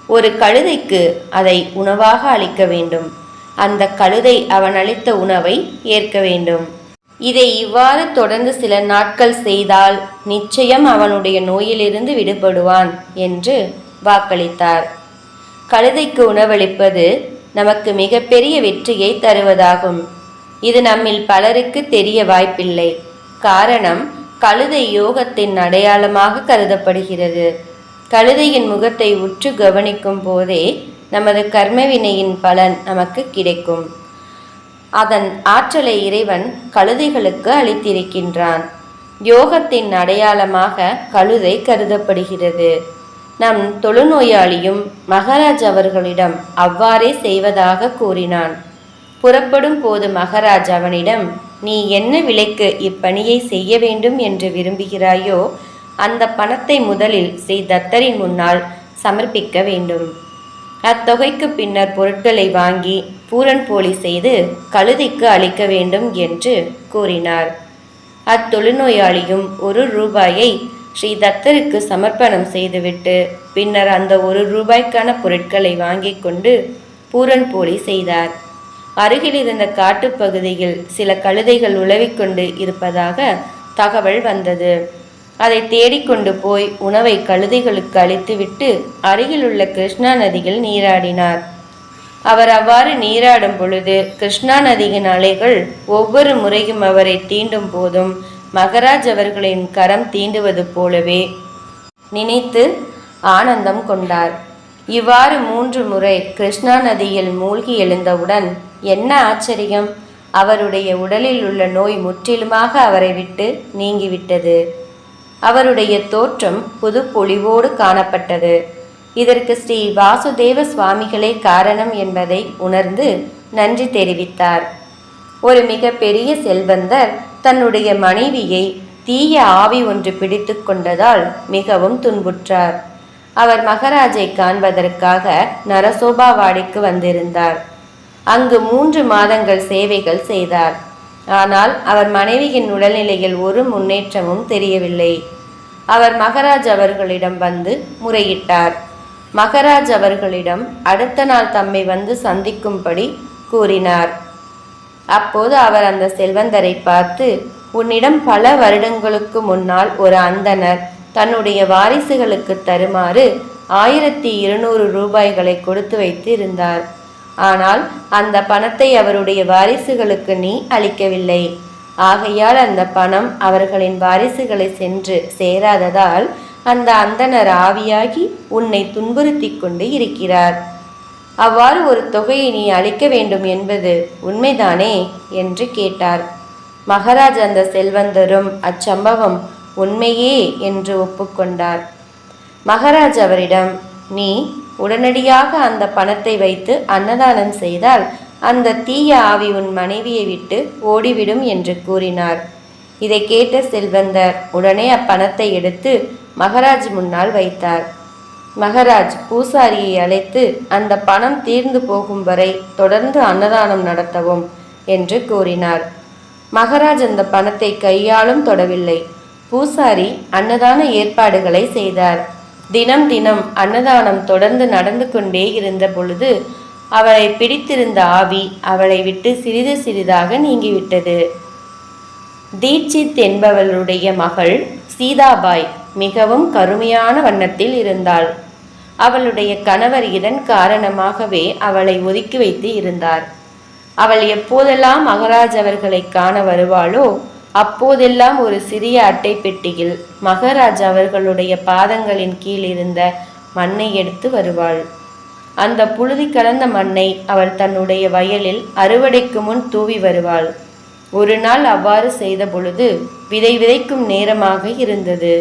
ஒரு கழுதைக்கு அதை உணவாக அளிக்க வேண்டும். அந்த கழுதை அவன் அளித்த உணவை ஏற்க வேண்டும். இதை இவ்வாறு தொடர்ந்து சில நாட்கள் செய்தால் நிச்சயம் அவனுடைய நோயிலிருந்து விடுபடுவான் என்று வாக்களித்தார். கழுதைக்கு உணவளிப்பது நமக்கு மிகப்பெரிய வெற்றியை தருவதாகும். இது நம்மில் பலருக்கு தெரிய வாய்ப்பில்லை. காரணம், கழுதை யோகத்தின் அடையாளமாக கருதப்படுகிறது. கழுதையின் முகத்தை உற்று கவனிக்கும் போதே நமது கர்மவினையின் பலன் நமக்கு கிடைக்கும். அதன் ஆற்றலை இறைவன் கழுதைகளுக்கு அளித்திருக்கின்றான். யோகத்தின் அடையாளமாக கழுதை கருதப்படுகிறது. நம் தொழுநோயாளியும் மகாராஜ் அவர்களிடம் அவ்வாறே செய்வதாக கூறினான். புறப்படும் போது மகாராஜ் அவனிடம், நீ என்ன விலைக்கு இப்பணியை செய்ய வேண்டும் என்று விரும்புகிறாயோ அந்த பணத்தை முதலில் ஸ்ரீ தத்தரின் முன்னால் சமர்ப்பிக்க வேண்டும். அத்தொகைக்கு பின்னர் பொருட்களை வாங்கி பூரன் போலி செய்து கழுதைக்கு அளிக்க வேண்டும் என்று கூறினார். அத்தொழுநோயாளியும் 1 ரூபாயை ஸ்ரீ தத்தருக்கு சமர்ப்பணம் செய்துவிட்டு பின்னர் அந்த 1 ரூபாய்க்கான பொருட்களை வாங்கி கொண்டு பூரன் போலி செய்தார். அருகில் இருந்த காட்டுப்பகுதியில் சில கழுதைகள் உலவிக்கொண்டு இருப்பதாக தகவல் வந்தது. அதை தேடிக்கொண்டு போய் உணவை கழுதைகளுக்கு அளித்துவிட்டு அருகிலுள்ள கிருஷ்ணா நதியில் நீராடினார். அவர் அவ்வாறு நீராடும் பொழுது கிருஷ்ணா நதியின் அலைகள் ஒவ்வொரு முறையும் அவரை தீண்டும் போதும் மகாராஜ் அவர்களின் கரம் தீண்டுவது போலவே நினைத்து ஆனந்தம் கொண்டார். இவ்வாறு 3 முறை கிருஷ்ணா நதியில் மூழ்கி எழுந்தவுடன் என்ன ஆச்சரியம், அவருடைய உடலில் உள்ள நோய் முற்றிலுமாக அவரை விட்டு நீங்கிவிட்டது. அவருடைய தோற்றம் புது பொலிவோடு காணப்பட்டது. இதற்கு ஸ்ரீ வாசுதேவ சுவாமிகளே காரணம் என்பதை உணர்ந்து நன்றி தெரிவித்தார். ஒரு மிக பெரிய செல்வந்தர் தன்னுடைய மனைவியை தீய ஆவி ஒன்று பிடித்து கொண்டதால் மிகவும் துன்புற்றார். அவர் மகாராஜை காண்பதற்காக நரசோபாவாடிக்கு வந்திருந்தார். அங்கு 3 மாதங்கள் சேவைகள் செய்தார். ஆனால் அவர் மனைவியின் உடல்நிலையில் ஒரு முன்னேற்றமும் தெரியவில்லை. அவர் மகாராஜ் அவர்களிடம் வந்து முறையிட்டார். மகாராஜ் அவர்களிடம் அடுத்த நாள் தம்மை வந்து சந்திக்கும்படி கூறினார். அப்போது அவர் அந்த செல்வந்தரை பார்த்து, உன்னிடம் பல வருடங்களுக்கு முன்னால் ஒரு அந்தணர் தன்னுடைய வாரிசுகளுக்கு தருமாறு 1200 ரூபாய்களை கொடுத்து வைத்து இருந்தார். ஆனால் அந்த பணத்தை அவருடைய வாரிசுகளுக்கு நீ அளிக்கவில்லை. ஆகையால் அந்த பணம் அவர்களின் வாரிசுகளை சென்று சேராததால் அந்த அந்தணர் ஆவியாகி உன்னை துன்புறுத்தி கொண்டு இருக்கிறார். அவ்வாறு ஒரு தொகையை நீ அளிக்க வேண்டும் என்பது உண்மைதானே என்று கேட்டார். மகாராஜ் அந்த செல்வந்தரும் அச்சம்பவம் உண்மையே என்று ஒப்புக்கொண்டார். மகாராஜ் அவரிடம், நீ உடனடியாக அந்த பணத்தை வைத்து அன்னதானம் செய்தால் அந்த தீய ஆவி உன் மனைவியை விட்டு ஓடிவிடும் என்று கூறினார். இதை கேட்ட செல்வந்தர் உடனே அப்பணத்தை எடுத்து மகாராஜ் முன்னால் வைத்தார். மகாராஜ் பூசாரியை அழைத்து அந்த பணம் தீர்ந்து போகும் வரை தொடர்ந்து அன்னதானம் நடத்தவும் என்று கூறினார். மகாராஜ் அந்த பணத்தை கையாலும் தொடவில்லை. பூசாரி அன்னதான ஏற்பாடுகளை செய்தார். தினம் தினம் அன்னதானம் தொடர்ந்து நடந்து கொண்டே இருந்த பொழுது அவளை பிடித்திருந்த ஆவி அவளை விட்டு சிறிது சிறிதாக நீங்கிவிட்டது. தீட்சித் என்பவளுடைய மகள் சீதாபாய் மிகவும் கருமையான வண்ணத்தில் இருந்தாள். அவளுடைய கணவர் இதன் காரணமாகவே அவளை ஒதுக்கி வைத்து இருந்தார். அவள் எப்போதெல்லாம் மகாராஜ் அவர்களை காண வருவாளோ அப்போதெல்லாம் ஒரு சிறிய அட்டை பெட்டியில் மகாராஜ் அவர்களுடைய பாதங்களின் கீழ் இருந்த மண்ணை எடுத்து வருவாள். அந்த புழுதி கலந்த மண்ணை அவள் தன்னுடைய வயலில் அறுவடைக்கு முன் தூவி வருவாள். ஒரு நாள் அவ்வாறு செய்த பொழுது விதை விதைக்கும் நேரமாக இருந்தது.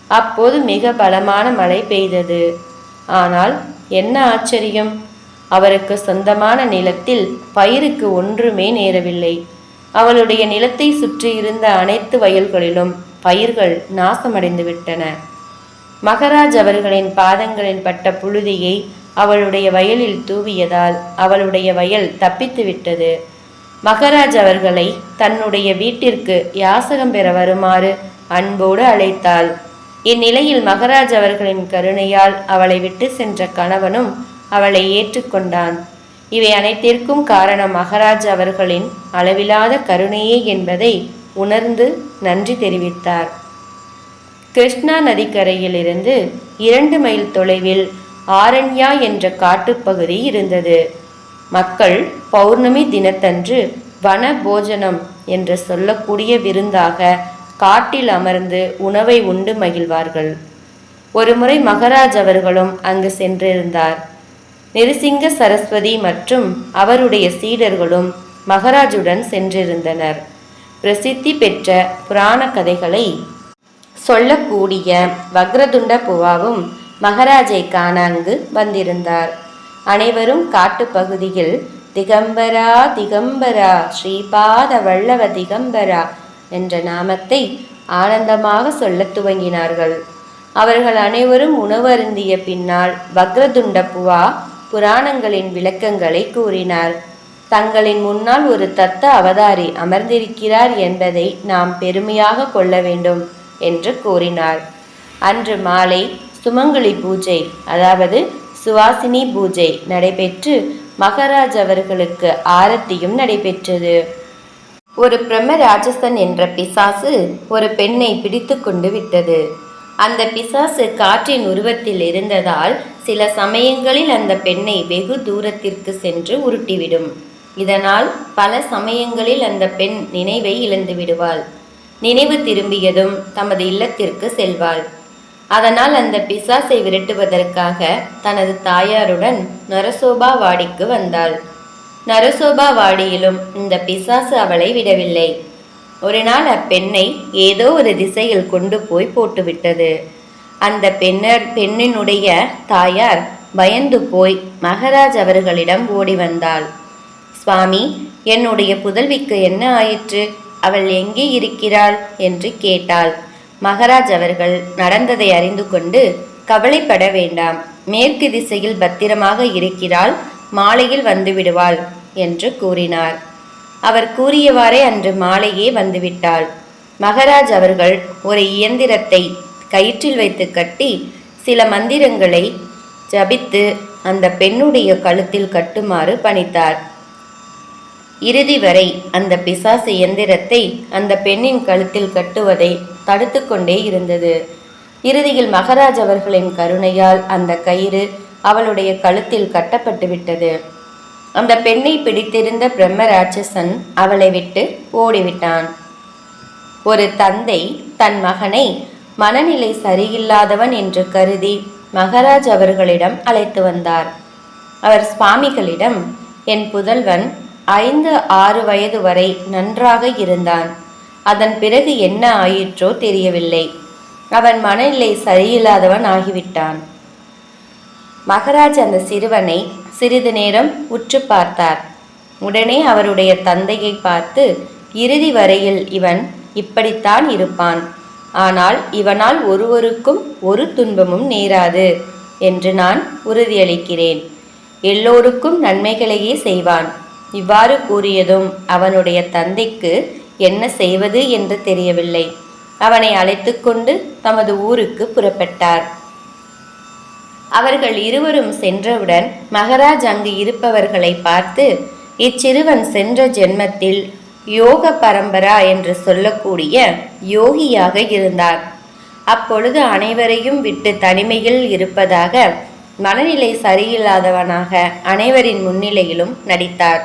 அப்போது மிக பலமான மழை பெய்தது. ஆனால் என்ன ஆச்சரியம், அவருக்கு சொந்தமான நிலத்தில் பயிருக்கு ஒன்றுமே நேரவில்லை. அவளுடைய நிலத்தை சுற்றி இருந்த அனைத்து வயல்களிலும் பயிர்கள் நாசமடைந்து விட்டன. மகாராஜ் அவர்களின் பாதங்களின் பட்ட புழுதியை அவளுடைய வயலில் தூவியதால் அவளுடைய வயல் தப்பித்து விட்டது. மகாராஜ் அவர்களை தன்னுடைய வீட்டிற்கு யாசகம் பெற வருமாறு அன்போடு அழைத்தாள். இந்நிலையில் மகாராஜ் அவர்களின் கருணையால் அவளை விட்டு சென்ற கணவனும் அவளை ஏற்றுக்கொண்டான். இவை அனைத்திற்கும் காரணம் மகாராஜ் அவர்களின் அளவிலாத கருணையே என்பதை உணர்ந்து நன்றி தெரிவித்தார். கிருஷ்ணா நதிக்கரையிலிருந்து 2 மைல் தொலைவில் ஆரண்யா என்ற காட்டுப்பகுதி இருந்தது. மக்கள் பௌர்ணமி தினத்தன்று வன போஜனம் என்று சொல்லக்கூடிய விருந்தாக காட்டில் அமர்ந்து உணவை உண்டு மகிழ்வார்கள். ஒருமுறை மகாராஜ் அவர்களும் அங்கு சென்றிருந்தார். நிருசிங்க சரஸ்வதி மற்றும் அவருடைய சீடர்களும் மகாராஜுடன் சென்றிருந்தனர். பிரசித்தி பெற்ற புராண கதைகளை சொல்லக்கூடிய வக்ரதுண்ட புவாவும் மகாராஜை காண அங்கு வந்திருந்தார். அனைவரும் காட்டுப்பகுதியில் திகம்பரா திகம்பரா ஸ்ரீபாத வல்லவ திகம்பரா என்ற நாமத்தை ஆனந்தமாக சொல்லத் துவங்கினார்கள். அவர்கள் அனைவரும் உணவு அருந்திய பின்னால் வக்ரதுண்ட புவா புராணங்களின் விளக்கங்களை கூறினார். தங்களின் முன்னால் ஒரு தத்த அவதாரி அமர்ந்திருக்கிறார் என்பதை நாம் பெருமையாக கொள்ள வேண்டும் என்று கூறினார். அன்று மாலை சுமங்கலி பூஜை, அதாவது சுவாசினி பூஜை நடைபெற்று மகாராஜ் அவர்களுக்கு ஆரத்தியும் நடைபெற்றது. ஒரு பிரம்ம ராட்சசன் என்ற பிசாசு ஒரு பெண்ணை பிடித்து கொண்டு விட்டது. அந்த பிசாசு காற்றின் உருவத்தில் இருந்ததால் சில சமயங்களில் அந்த பெண்ணை வெகு தூரத்திற்கு சென்று உருட்டிவிடும். இதனால் பல சமயங்களில் அந்த பெண் நினைவை இழந்து விடுவாள். நினைவு திரும்பியதும் தமது இல்லத்திற்கு செல்வாள். அதனால் அந்த பிசாசை விரட்டுவதற்காக தனது தாயாருடன் நரசோபா வாடிக்கு வந்தாள். நரசோபா வாடியிலும் இந்த பிசாசு அவளை விடவில்லை. ஒரு நாள் அப்பெண்ணை ஏதோ ஒரு திசையில் கொண்டு போய் போட்டுவிட்டது. அந்த பெண்ணினுடைய தாயார் பயந்து போய் மகாராஜ் அவர்களிடம் ஓடி வந்தாள். சுவாமி, என்னுடைய புதல்விக்கு என்ன ஆயிற்று? அவள் எங்கே இருக்கிறாள் என்று கேட்டாள். மகாராஜ் அவர்கள் நடந்ததை அறிந்து கொண்டு, கவலைப்பட வேண்டாம், மேற்கு திசையில் பத்திரமாக இருக்கிறாள், மாலையில் வந்து விடுவாள் என்று கூறினார். அவர் கூறியவாறே அன்று மாலையே வந்துவிட்டாள். மகாராஜ் அவர்கள் ஒரு இயந்திரத்தை கயிற்றில் வைத்து கட்டி சில மந்திரங்களை ஜபித்து அந்த பெண்ணுடைய கழுத்தில் கட்டுமாறு பணித்தார். இறுதி வரை அந்த பிசாசு இயந்திரத்தை அந்த பெண்ணின் கழுத்தில் கட்டுவதை தடுத்து கொண்டே இருந்தது. இறுதியில் மகராஜ் அவர்களின் கருணையால் அந்த கயிறு அவளுடைய கழுத்தில் கட்டப்பட்டு விட்டது. அந்த பெண்ணை பிடித்திருந்த பிரம்ம ராட்சசன் அவளை விட்டு ஓடிவிட்டான். ஒரு தந்தை தன் மகனை மனநிலை சரியில்லாதவன் என்று கருதி மகராஜ் அவர்களிடம் அழைத்து வந்தார். அவர் சுவாமிகளிடம், என் புதல்வன் 5-6 வயது வரை நன்றாக இருந்தான். அதன் பிறகு என்ன ஆயிற்றோ தெரியவில்லை. அவன் மனநிலை சரியில்லாதவன் ஆகிவிட்டான். மகராஜ் அந்த சிறுவனை சிறிது நேரம் உற்று பார்த்தார். உடனே அவருடைய தந்தையை பார்த்து, இறுதி வரையில் இவன் இப்படித்தான் இருப்பான். ஆனால் இவனால் ஒருவருக்கும் ஒரு துன்பமும் நேராது என்று நான் உறுதியளிக்கிறேன். எல்லோருக்கும் நன்மைகளையே செய்வான். இவ்வாறு கூறியதும் அவனுடைய தந்தைக்கு என்ன செய்வது என்று தெரியவில்லை. அவனை அழைத்து கொண்டு தமது ஊருக்கு புறப்பட்டார். அவர்கள் இருவரும் சென்றவுடன் மகராஜ் அங்கு இருப்பவர்களை பார்த்து, இச்சிறுவன் சென்ற ஜென்மத்தில் யோக பரம்பரா என்று சொல்லக்கூடிய யோகியாக இருந்தார். அப்பொழுது அனைவரையும் விட்டு தனிமையில் இருப்பதாக மனநிலை சரியில்லாதவனாக அனைவரின் முன்னிலையிலும் நடித்தார்.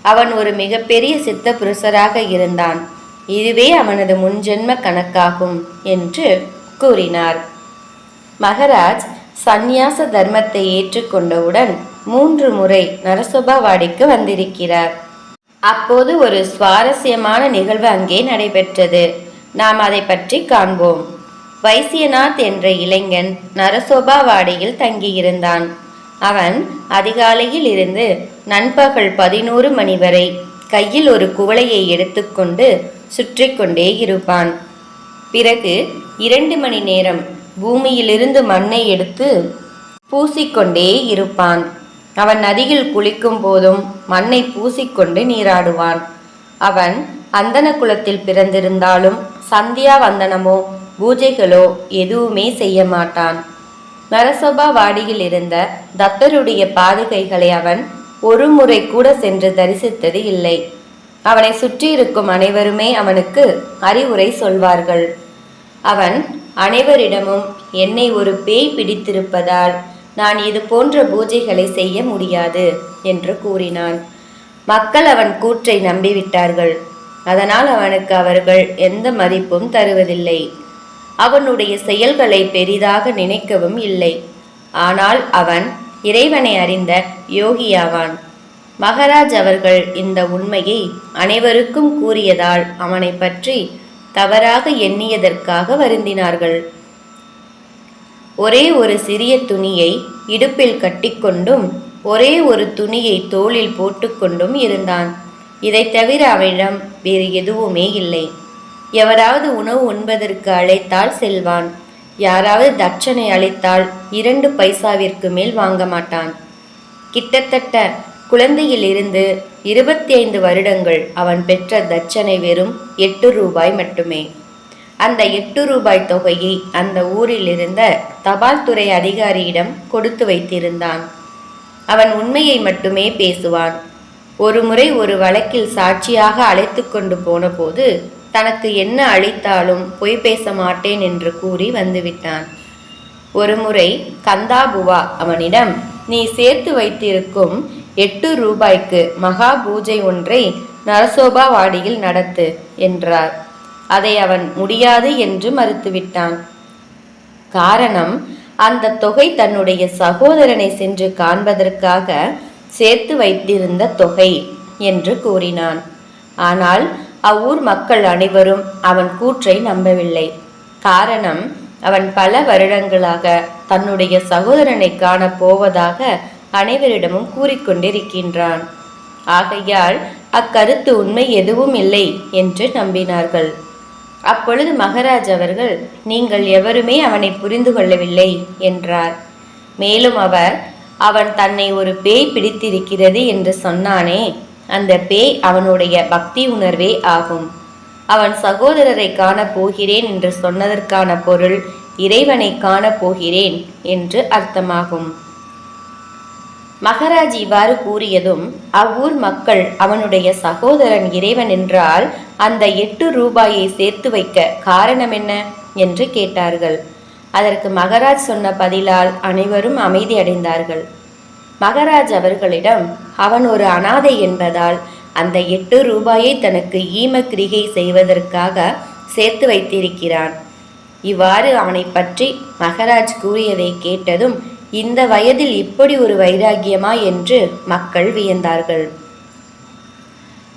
அவன் ஒரு மிகப்பெரிய சித்த புருஷராக இருந்தான். இதுவே அவனது முன்ஜென்ம கணக்காகும் என்று கூறினார். மகராஜ் சந்நியாச தர்மத்தை ஏற்றுக்கொண்டவுடன் 3 முறை நரசோபாவாடிக்கு வந்திருக்கிறார். அப்போது ஒரு சுவாரஸ்யமான நிகழ்வு அங்கே நடைபெற்றது. நாம் அதை பற்றி காண்போம். வைசியநாத் என்ற இளைஞன் நரசோபாவாடியில் தங்கியிருந்தான். அவன் அதிகாலையில் இருந்து நண்பகல் 11 மணி வரை கையில் ஒரு குவளையை எடுத்துக்கொண்டு சுற்றி கொண்டே இருப்பான். பிறகு 2 மணி நேரம் பூமியிலிருந்து மண்ணை எடுத்து பூசிக்கொண்டே இருப்பான். அவன் நதியில் குளிக்கும் போதும் மண்ணை பூசிக்கொண்டு நீராடுவான். அவன் அந்தன குலத்தில் பிறந்திருந்தாலும் சந்தியா வந்தனமோ பூஜைகளோ எதுவுமே செய்ய மாட்டான். நரசோபாவாடியில் இருந்த தத்தருடைய பாதுகைகளை அவன் ஒரு முறை கூட சென்று தரிசித்தது இல்லை. அவனை சுற்றியிருக்கும் அனைவருமே அவனுக்கு அறிவுரை சொல்வார்கள். அவன் அனைவரிடமும், என்னை ஒரு பேய் பிடித்திருப்பதால் நான் இது போன்ற பூஜைகளை செய்ய முடியாது என்று கூறினான். மக்கள் அவன் கூற்றை நம்பிவிட்டார்கள். அதனால் அவனுக்கு அவர்கள் எந்த மதிப்பும் தருவதில்லை. அவனுடைய செயல்களை பெரிதாக நினைக்கவும் இல்லை. ஆனால் அவன் இறைவனை அறிந்த யோகியாவான். மகராஜ் அவர்கள் இந்த உண்மையை அனைவருக்கும் கூறியதால் அவனை பற்றி தவறாக எண்ணியதற்காக வருந்தினார்கள். ஒரே ஒரு சிறிய துணியை இடுப்பில் கட்டிக்கொண்டும் ஒரே ஒரு துணியை தோளில் போட்டுக்கொண்டும் இருந்தான். இதை தவிர அவனிடம் வேறு எதுவுமே இல்லை. எவராவது உணவு உண்பதற்கு அழைத்தால் செல்வான். யாராவது தட்சணை அளித்தால் 2 பைசாவிற்கு மேல் வாங்க மாட்டான். கிட்டத்தட்ட குழந்தையிலிருந்து 25 வருடங்கள் அவன் பெற்ற தட்சணை வெறும் 8 ரூபாய் மட்டுமே. அந்த 8 ரூபாய் தொகையை அந்த ஊரில் இருந்த தபால் துறை அதிகாரியிடம் கொடுத்து வைத்திருந்தான். அவன் உண்மையை மட்டுமே பேசுவான். ஒரு முறை ஒரு வழக்கில் சாட்சியாக அழைத்து கொண்டு போன போது தனக்கு என்ன அளித்தாலும் பொய் பேச மாட்டேன் என்று கூறி வந்துவிட்டான். ஒரு முறை கந்தாபுவா அவனிடம், நீ சேர்த்து வைத்திருக்கும் 8 ரூபாய்க்கு மகா பூஜை ஒன்றை நரசோபாவாடியில் நடத்து என்றார். அதை அவன் முடியாது என்று மறுத்துவிட்டான். காரணம், அந்த தொகை தன்னுடைய சகோதரனை சென்று காண்பதற்காக சேர்த்து வைத்திருந்த தொகை என்று கூறினான். ஆனால் அவ்வூர் மக்கள் அனைவரும் அவன் கூற்றை நம்பவில்லை. காரணம், அவன் பல வருடங்களாக தன்னுடைய சகோதரனை காண போவதாக அனைவரிடமும் கூறிக்கொண்டிருக்கின்றான். ஆகையால் அக்கருத்து உண்மை எதுவும் இல்லை என்று நம்பினார்கள். அப்பொழுது மகராஜ் அவர்கள், நீங்கள் எவருமே அவனை புரிந்து கொள்ளவில்லை என்றார். மேலும் அவர், அவன் தன்னை ஒரு பேய் பிடித்திருக்கிறது என்று சொன்னானே, அந்த பேய் அவனுடைய பக்தி உணர்வே ஆகும். அவன் சகோதரரை காணப் போகிறேன் என்று சொன்னதற்கான பொருள் இறைவனை காணப் போகிறேன் என்று அர்த்தமாகும். மகராஜ் இவ்வாறு கூறியதும் அவ்வூர் மக்கள் அவனுடைய சகோதரன் இறைவன் என்றால் அந்த 8 ரூபாயை சேர்த்து வைக்க காரணம் என்ன என்று கேட்டார்கள். அதற்கு மகராஜ் சொன்ன பதிலால் அனைவரும் அமைதி அடைந்தார்கள். மகராஜ் அவர்களிடம், அவன் ஒரு அனாதை என்பதால் அந்த 8 ரூபாயை தனக்கு ஈம கிரிகை செய்வதற்காக சேர்த்து வைத்திருக்கிறான். இவ்வாறு அவனை பற்றி மகராஜ் கூறியதை கேட்டதும், இந்த வயதில் இப்படி ஒரு வைராகியமா என்று மக்கள் வியந்தார்கள்.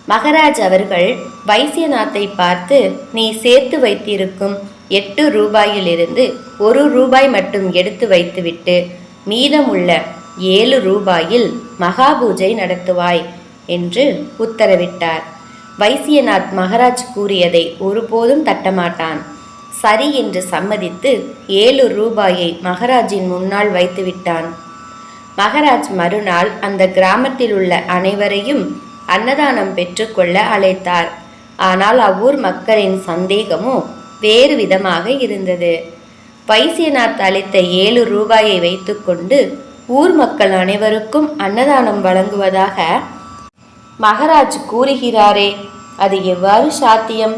மகராஜ் அவர்கள் வைசியநாத்தை பார்த்து, நீ சேர்த்து வைத்திருக்கும் 8 ரூபாயிலிருந்து 1 ரூபாய் மட்டும் எடுத்து வைத்துவிட்டு மீதமுள்ள 7 ரூபாயில் மகா பூஜை நடத்துவாய் என்று உத்தரவிட்டார். வைசியநாத் மகராஜ் கூறியதை ஒருபோதும் தட்டமாட்டான். சரி என்று சம்மதித்து 7 ரூபாயை மகராஜின் முன்னால் வைத்துவிட்டான். மகராஜ் மறுநாள் அந்த கிராமத்தில் உள்ள அனைவரையும் அன்னதானம் பெற்றுக்கொள்ள அழைத்தார். ஆனால் அவ்வூர் மக்களின் சந்தேகமோ வேறு விதமாக இருந்தது. வைசியநாத் அளித்த 7 ரூபாயை வைத்துக்கொண்டு ஊர் மக்கள் அனைவருக்கும் அன்னதானம் வழங்குவதாக மகராஜ் கூறுகிறாரே, அது எவ்வாறு சாத்தியம்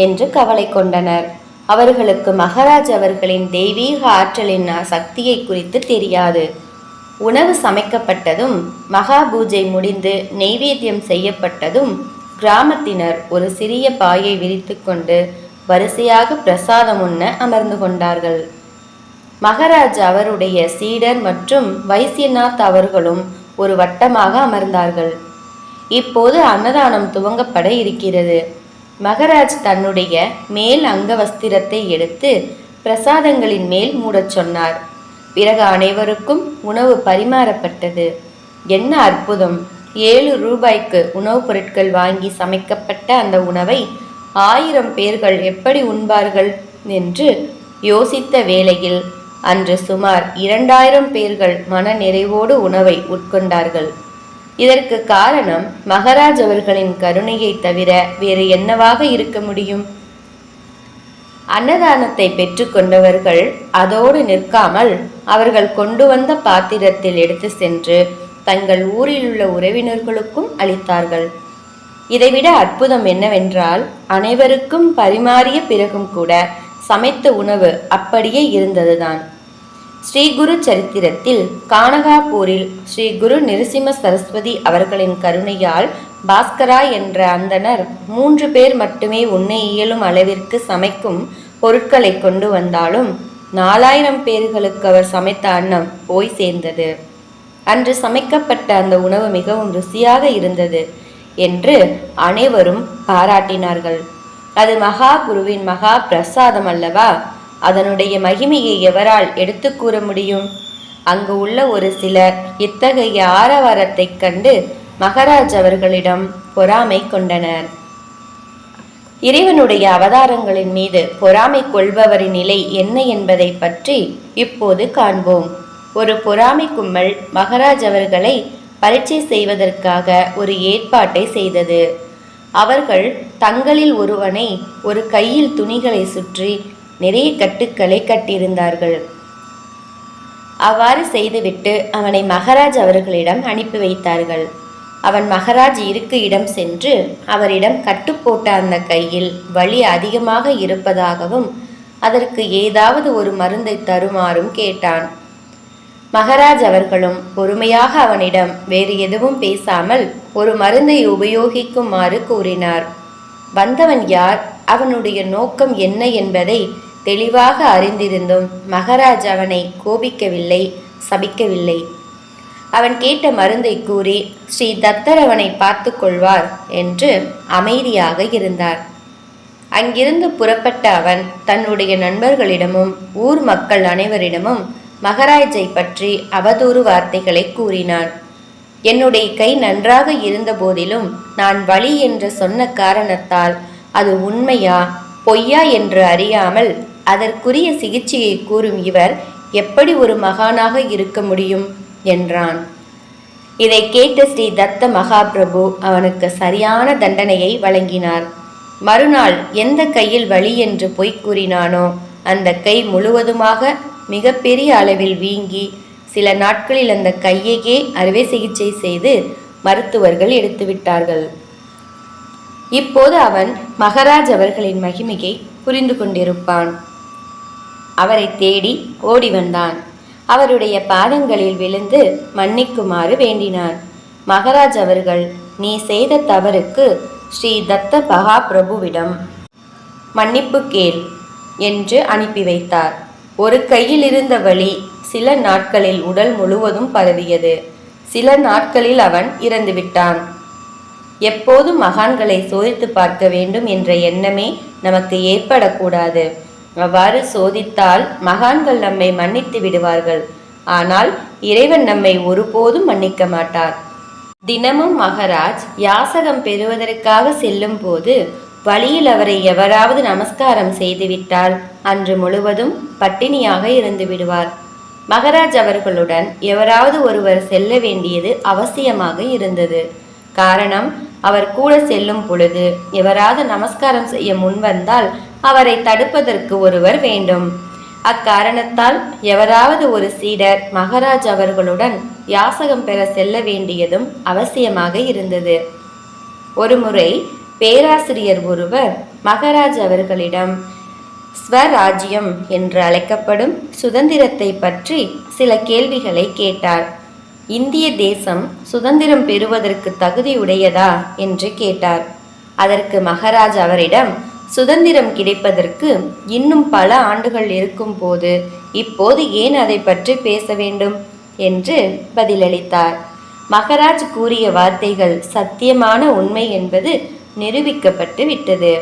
என்று கவலை கொண்டனர். அவர்களுக்கு மகராஜ் அவர்களின் தெய்வீக ஆற்றலின் சக்தியை குறித்து தெரியாது. உணவு சமைக்கப்பட்டதும் மகா பூஜை முடிந்து நெய்வேத்தியம் செய்யப்பட்டதும் கிராமத்தினர் ஒரு சிறிய பாயை விரித்து கொண்டு வரிசையாக பிரசாதம் உண்ண அமர்ந்து கொண்டார்கள். மகராஜ் அவருடைய சீடர் மற்றும் வைசியநாத் அவர்களும் ஒரு வட்டமாக அமர்ந்தார்கள். இப்போது அன்னதானம் துவங்கப்பட இருக்கிறது. மகராஜ் தன்னுடைய மேல் அங்கவஸ்திரத்தை எடுத்து பிரசாதங்களின் மேல் மூடச் சொன்னார். பிறகு அனைவருக்கும் உணவு பரிமாறப்பட்டது. என்ன அற்புதம்! 7 ரூபாய்க்கு உணவுப் பொருட்கள் வாங்கி சமைக்கப்பட்ட அந்த உணவை 1000 பேர்கள் எப்படி உண்பார்கள் என்று யோசித்த வேளையில் அன்று சுமார் 2000 பேர்கள் மன நிறைவோடு உணவை உட்கொண்டார்கள். இதற்கு காரணம் மகராஜ் அவர்களின் கருணையை தவிர வேறு என்னவாக இருக்க முடியும்? அன்னதானத்தை பெற்றுக்கொண்டவர்கள் அதோடு நிற்காமல் அவர்கள் கொண்டு வந்த பாத்திரத்தில் எடுத்து சென்று தங்கள் ஊரில் உள்ள உறவினர்களுக்கும் அளித்தார்கள். இதைவிட அற்புதம் என்னவென்றால், அனைவருக்கும் பரிமாறிய பிறகும் கூட சமைத்த உணவு அப்படியே இருந்ததுதான். ஸ்ரீ குரு சரித்திரத்தில் கானகாபூரில் ஸ்ரீ குரு நிருசிம்ம சரஸ்வதி அவர்களின் கருணையால் பாஸ்கரா என்ற அந்தணர் 3 பேர் மட்டுமே உண்ண இயலும் அளவிற்கு சமைக்கும் பொருட்களை கொண்டு வந்தாலும் 4000 பேர்களுக்கு அவர் சமைத்த அன்னம் போய் சேர்ந்தது. அன்று சமைக்கப்பட்ட அந்த உணவு மிகவும் ருசியாக இருந்தது என்று அனைவரும் பாராட்டினார்கள். அது மகா குருவின் மகா பிரசாதம் அல்லவா? அதனுடைய மகிமையை எவரால் எடுத்து கூற முடியும்? அங்கு உள்ள ஒரு சிலர் இத்தகைய ஆரவாரத்தைக் கண்டு மகராஜ் அவர்களிடம் பொறாமை கொண்டனர். இறைவனுடைய அவதாரங்களின் மீது பொறாமை கொள்பவரின் நிலை என்ன என்பதை பற்றி இப்போது காண்போம். ஒரு பொறாமை கும்பல் மகராஜ் அவர்களை பரீட்சை செய்வதற்காக ஒரு ஏற்பாட்டை செய்தது. அவர்கள் தங்களில் ஒருவனை ஒரு கையில் துணிகளை சுற்றி நிறைய கட்டுக்களை கட்டியிருந்தார்கள். அவ்வாறு செய்துவிட்டு அவனை மகராஜ் அவர்களிடம் அனுப்பி வைத்தார்கள். அவன் மகராஜ் இருக்க இடம் சென்று அவரிடம் கட்டுப்போட்ட அந்த கையில் வலி அதிகமாக இருப்பதாகவும் அதற்கு ஏதாவது ஒரு மருந்தை தருமாறும் கேட்டான். மகராஜ் அவர்களும் பொறுமையாக அவனிடம் வேறு எதுவும் பேசாமல் ஒரு மருந்தை உபயோகிக்குமாறு கூறினார். வந்தவன் யார், அவனுடைய நோக்கம் என்ன என்பதை தெளிவாக அறிந்திருந்தும் மகராஜ் அவனை கோபிக்கவில்லை, சபிக்கவில்லை. அவன் கேட்ட மருந்தை கூறி ஸ்ரீ தத்தர் அவனை பார்த்து கொள்வார் என்று அமைதியாக இருந்தார். அங்கிருந்து புறப்பட்ட அவன் தன்னுடைய நண்பர்களிடமும் ஊர் மக்கள் அனைவரிடமும் மகராஜை பற்றி அவதூறு வார்த்தைகளை கூறினான். என்னுடைய கை நன்றாக இருந்த போதிலும் நான் வலி என்று சொன்ன காரணத்தால் அது உண்மையா பொய்யா என்று அறியாமல் அதற்குரிய சிகிச்சையை கூறும் இவர் எப்படி ஒரு மகானாக இருக்க முடியும் என்றான். இதை கேட்ட ஸ்ரீ தத்த மகாபிரபு அவனுக்கு சரியான தண்டனையை வழங்கினார். மறுநாள் எந்த கையில் வலி என்று பொய் கூறினானோ அந்த கை முழுவதுமாக மிகப்பெரிய அளவில் வீங்கி சில நாட்களில் அந்த கையையே அறுவை சிகிச்சை செய்து மருத்துவர்கள் எடுத்துவிட்டார்கள். இப்போது அவன் மகராஜ் அவர்களின் மகிமையை புரிந்து கொண்டிருப்பான். அவரை தேடி ஓடி வந்தான். அவருடைய பாதங்களில் விழுந்து மன்னிக்குமாறு வேண்டினான். மகாராஜ் அவர்கள், நீ செய்த தவறுக்கு ஸ்ரீ தத்த மகாபிரபுவிடம் மன்னிப்பு கேள் என்று அனுப்பி வைத்தார். ஒரு கையில் இருந்த வலி சில நாட்களில் உடல் முழுவதும் பரவியது. சில நாட்களில் அவன் இறந்துவிட்டான். எப்போதும் மகான்களை சோதித்து பார்க்க வேண்டும் என்ற எண்ணமே நமக்கு ஏற்படக்கூடாது. அவ்வாறு சோதித்தால் மகான்கள் நம்மை மன்னித்து விடுவார்கள். ஆனால் இறைவன் நம்மை ஒருபோதும் மன்னிக்க மாட்டார். தினமும் மகாராஜ் யாசகம் பெறுவதற்காக செல்லும் போது வழியில் அவரை எவராவது நமஸ்காரம் செய்துவிட்டால் அன்று முழுவதும் பட்டினியாக இருந்து விடுவார். மகாராஜ் அவர்களுடன் எவராவது ஒருவர் செல்ல வேண்டியது அவசியமாக இருந்தது. காரணம், அவர் கூட செல்லும் பொழுது எவராவது நமஸ்காரம் செய்ய முன்வந்தால் அவரை தடுப்பதற்கு ஒருவர் வேண்டும். அக்காரணத்தால் எவராவது ஒரு சீடர் மகாராஜ் அவர்களுடன் யாசகம் பெற செல்ல வேண்டியதும் அவசியமாக இருந்தது. ஒருமுறை பேராசிரியர் ஒருவர் மகாராஜ் அவர்களிடம் ஸ்வராஜ்யம் என்று அழைக்கப்படும் சுதந்திரத்தை பற்றி சில கேள்விகளை கேட்டார். இந்திய தேசம் சுதந்திரம் பெறுவதற்கு தகுதியுடையதா என்று கேட்டார். அதற்கு மகாராஜ் அவரிடம், சுதந்திரம் கிடைப்பதற்கு இன்னும் பல ஆண்டுகள் இருக்கும் போது இப்போது ஏன் அதை பற்றி பேச வேண்டும் என்று பதிலளித்தார். மகாராஜ் கூறிய வார்த்தைகள் சத்தியமான உண்மை என்பது நிரூபிக்கப்பட்டு விட்டது.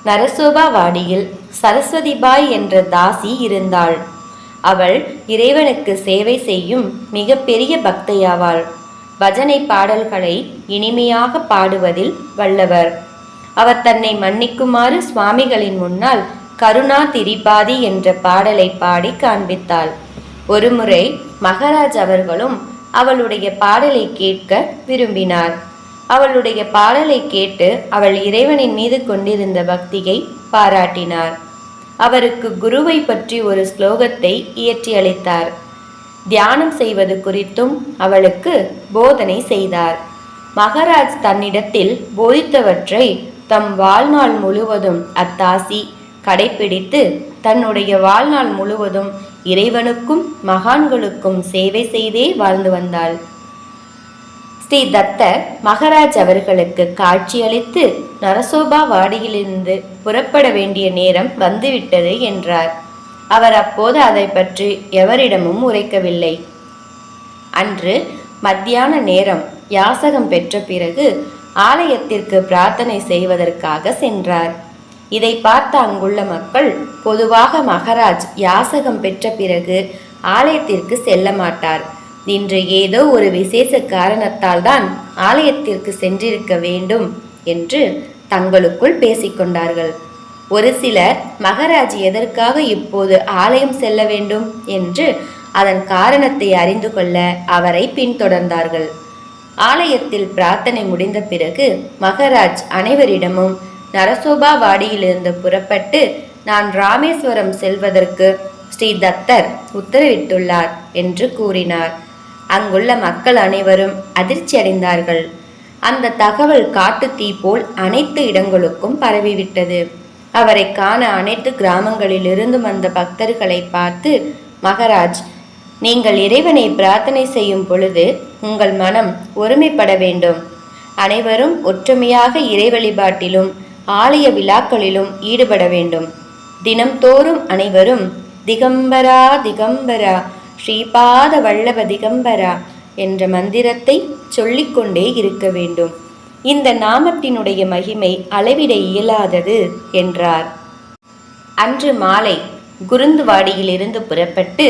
நரசோபாவாடியில் சரஸ்வதிபாய் என்ற தாசி இருந்தாள். அவள் இறைவனுக்கு சேவை செய்யும் மிகப்பெரிய பக்தையாவாள். பஜனை பாடல்களை இனிமையாக பாடுவதில் வல்லவர். அவர் தன்னை மன்னிக்குமாறு சுவாமிகளின் முன்னால் கருணா திரிபாதி என்ற பாடலை பாடி காண்பித்தாள். ஒருமுறை மகாராஜ் அவர்களும் அவளுடைய பாடலை கேட்க விரும்பினார். அவளுடைய பாடலை கேட்டு அவள் இறைவனின் மீது கொண்டிருந்த பக்தியை பாராட்டினார். அவருக்கு குருவை பற்றி ஒரு ஸ்லோகத்தை இயற்றி அளித்தார். தியானம் செய்வது குறித்தும் அவளுக்கு போதனை செய்தார். மகாராஜ் தன்னிடத்தில் போதித்தவற்றை தம் வாழ்நாள் முழுவதும் அத்தாசி கடைபிடித்து தன்னுடைய வாழ்நாள் முழுவதும் இறைவனுக்கும் மகான்களுக்கும் சேவை செய்தே வாழ்ந்து வந்தாள். ஸ்ரீ தத்தர் மகாராஜ் அவர்களுக்கு காட்சியளித்து நரசோபாவாடியிலிருந்து புறப்பட வேண்டிய நேரம் வந்துவிட்டது என்றார். அவர் அப்போது அதை பற்றி எவரிடமும் உரைக்கவில்லை. அன்று மத்தியான நேரம் யாசகம் பெற்ற பிறகு ஆலயத்திற்கு பிரார்த்தனை செய்வதற்காக சென்றார். இதை பார்த்த அங்குள்ள மக்கள், பொதுவாக மகாராஜ் யாசகம் பெற்ற பிறகு ஆலயத்திற்கு செல்ல மாட்டார், இன்று ஏதோ ஒரு விசேஷ காரணத்தால் தான் ஆலயத்திற்கு சென்றிருக்க வேண்டும் என்று தங்களுக்குள் பேசிக்கொண்டார்கள். ஒரு சிலர் மகாராஜ் எதற்காக இப்போது ஆலயம் செல்ல வேண்டும் என்று அதன் காரணத்தை அறிந்து கொள்ள அவரை பின்தொடர்ந்தார்கள். ஆலயத்தில் பிரார்த்தனை முடிந்த பிறகு மகாராஜ் அனைவரிடமும் நரசோபாவாடியிலிருந்து புறப்பட்டு நான் ராமேஸ்வரம் செல்வதற்கு ஸ்ரீ தத்தர் உத்தரவிட்டுள்ளார் என்று கூறினார். அங்குள்ள மக்கள் அனைவரும் அதிர்ச்சி அடைந்தார்கள். அந்த தகவல் காட்டு தீ போல் அனைத்து இடங்களுக்கும் பரவிவிட்டது. அவரை காண அனைத்து கிராமங்களிலிருந்து வந்த பக்தர்களை பார்த்து மகாராஜ், நீங்கள் இறைவனை பிரார்த்தனை செய்யும் பொழுது உங்கள் மனம் ஒருமைப்பட வேண்டும். அனைவரும் ஒற்றுமையாக இறை வழிபாட்டிலும் ஆலய விழாக்களிலும் ஈடுபட வேண்டும். தினம்தோறும் அனைவரும் திகம்பரா திகம்பரா ஸ்ரீபாத வல்லப திகம்பரா என்ற மந்திரத்தை சொல்லிக்கொண்டே இருக்க வேண்டும். இந்த நாமத்தினுடைய மகிமை அளவிட இயலாதது என்றார். அன்று மாலை குருந்துவாடியிலிருந்து புறப்பட்டு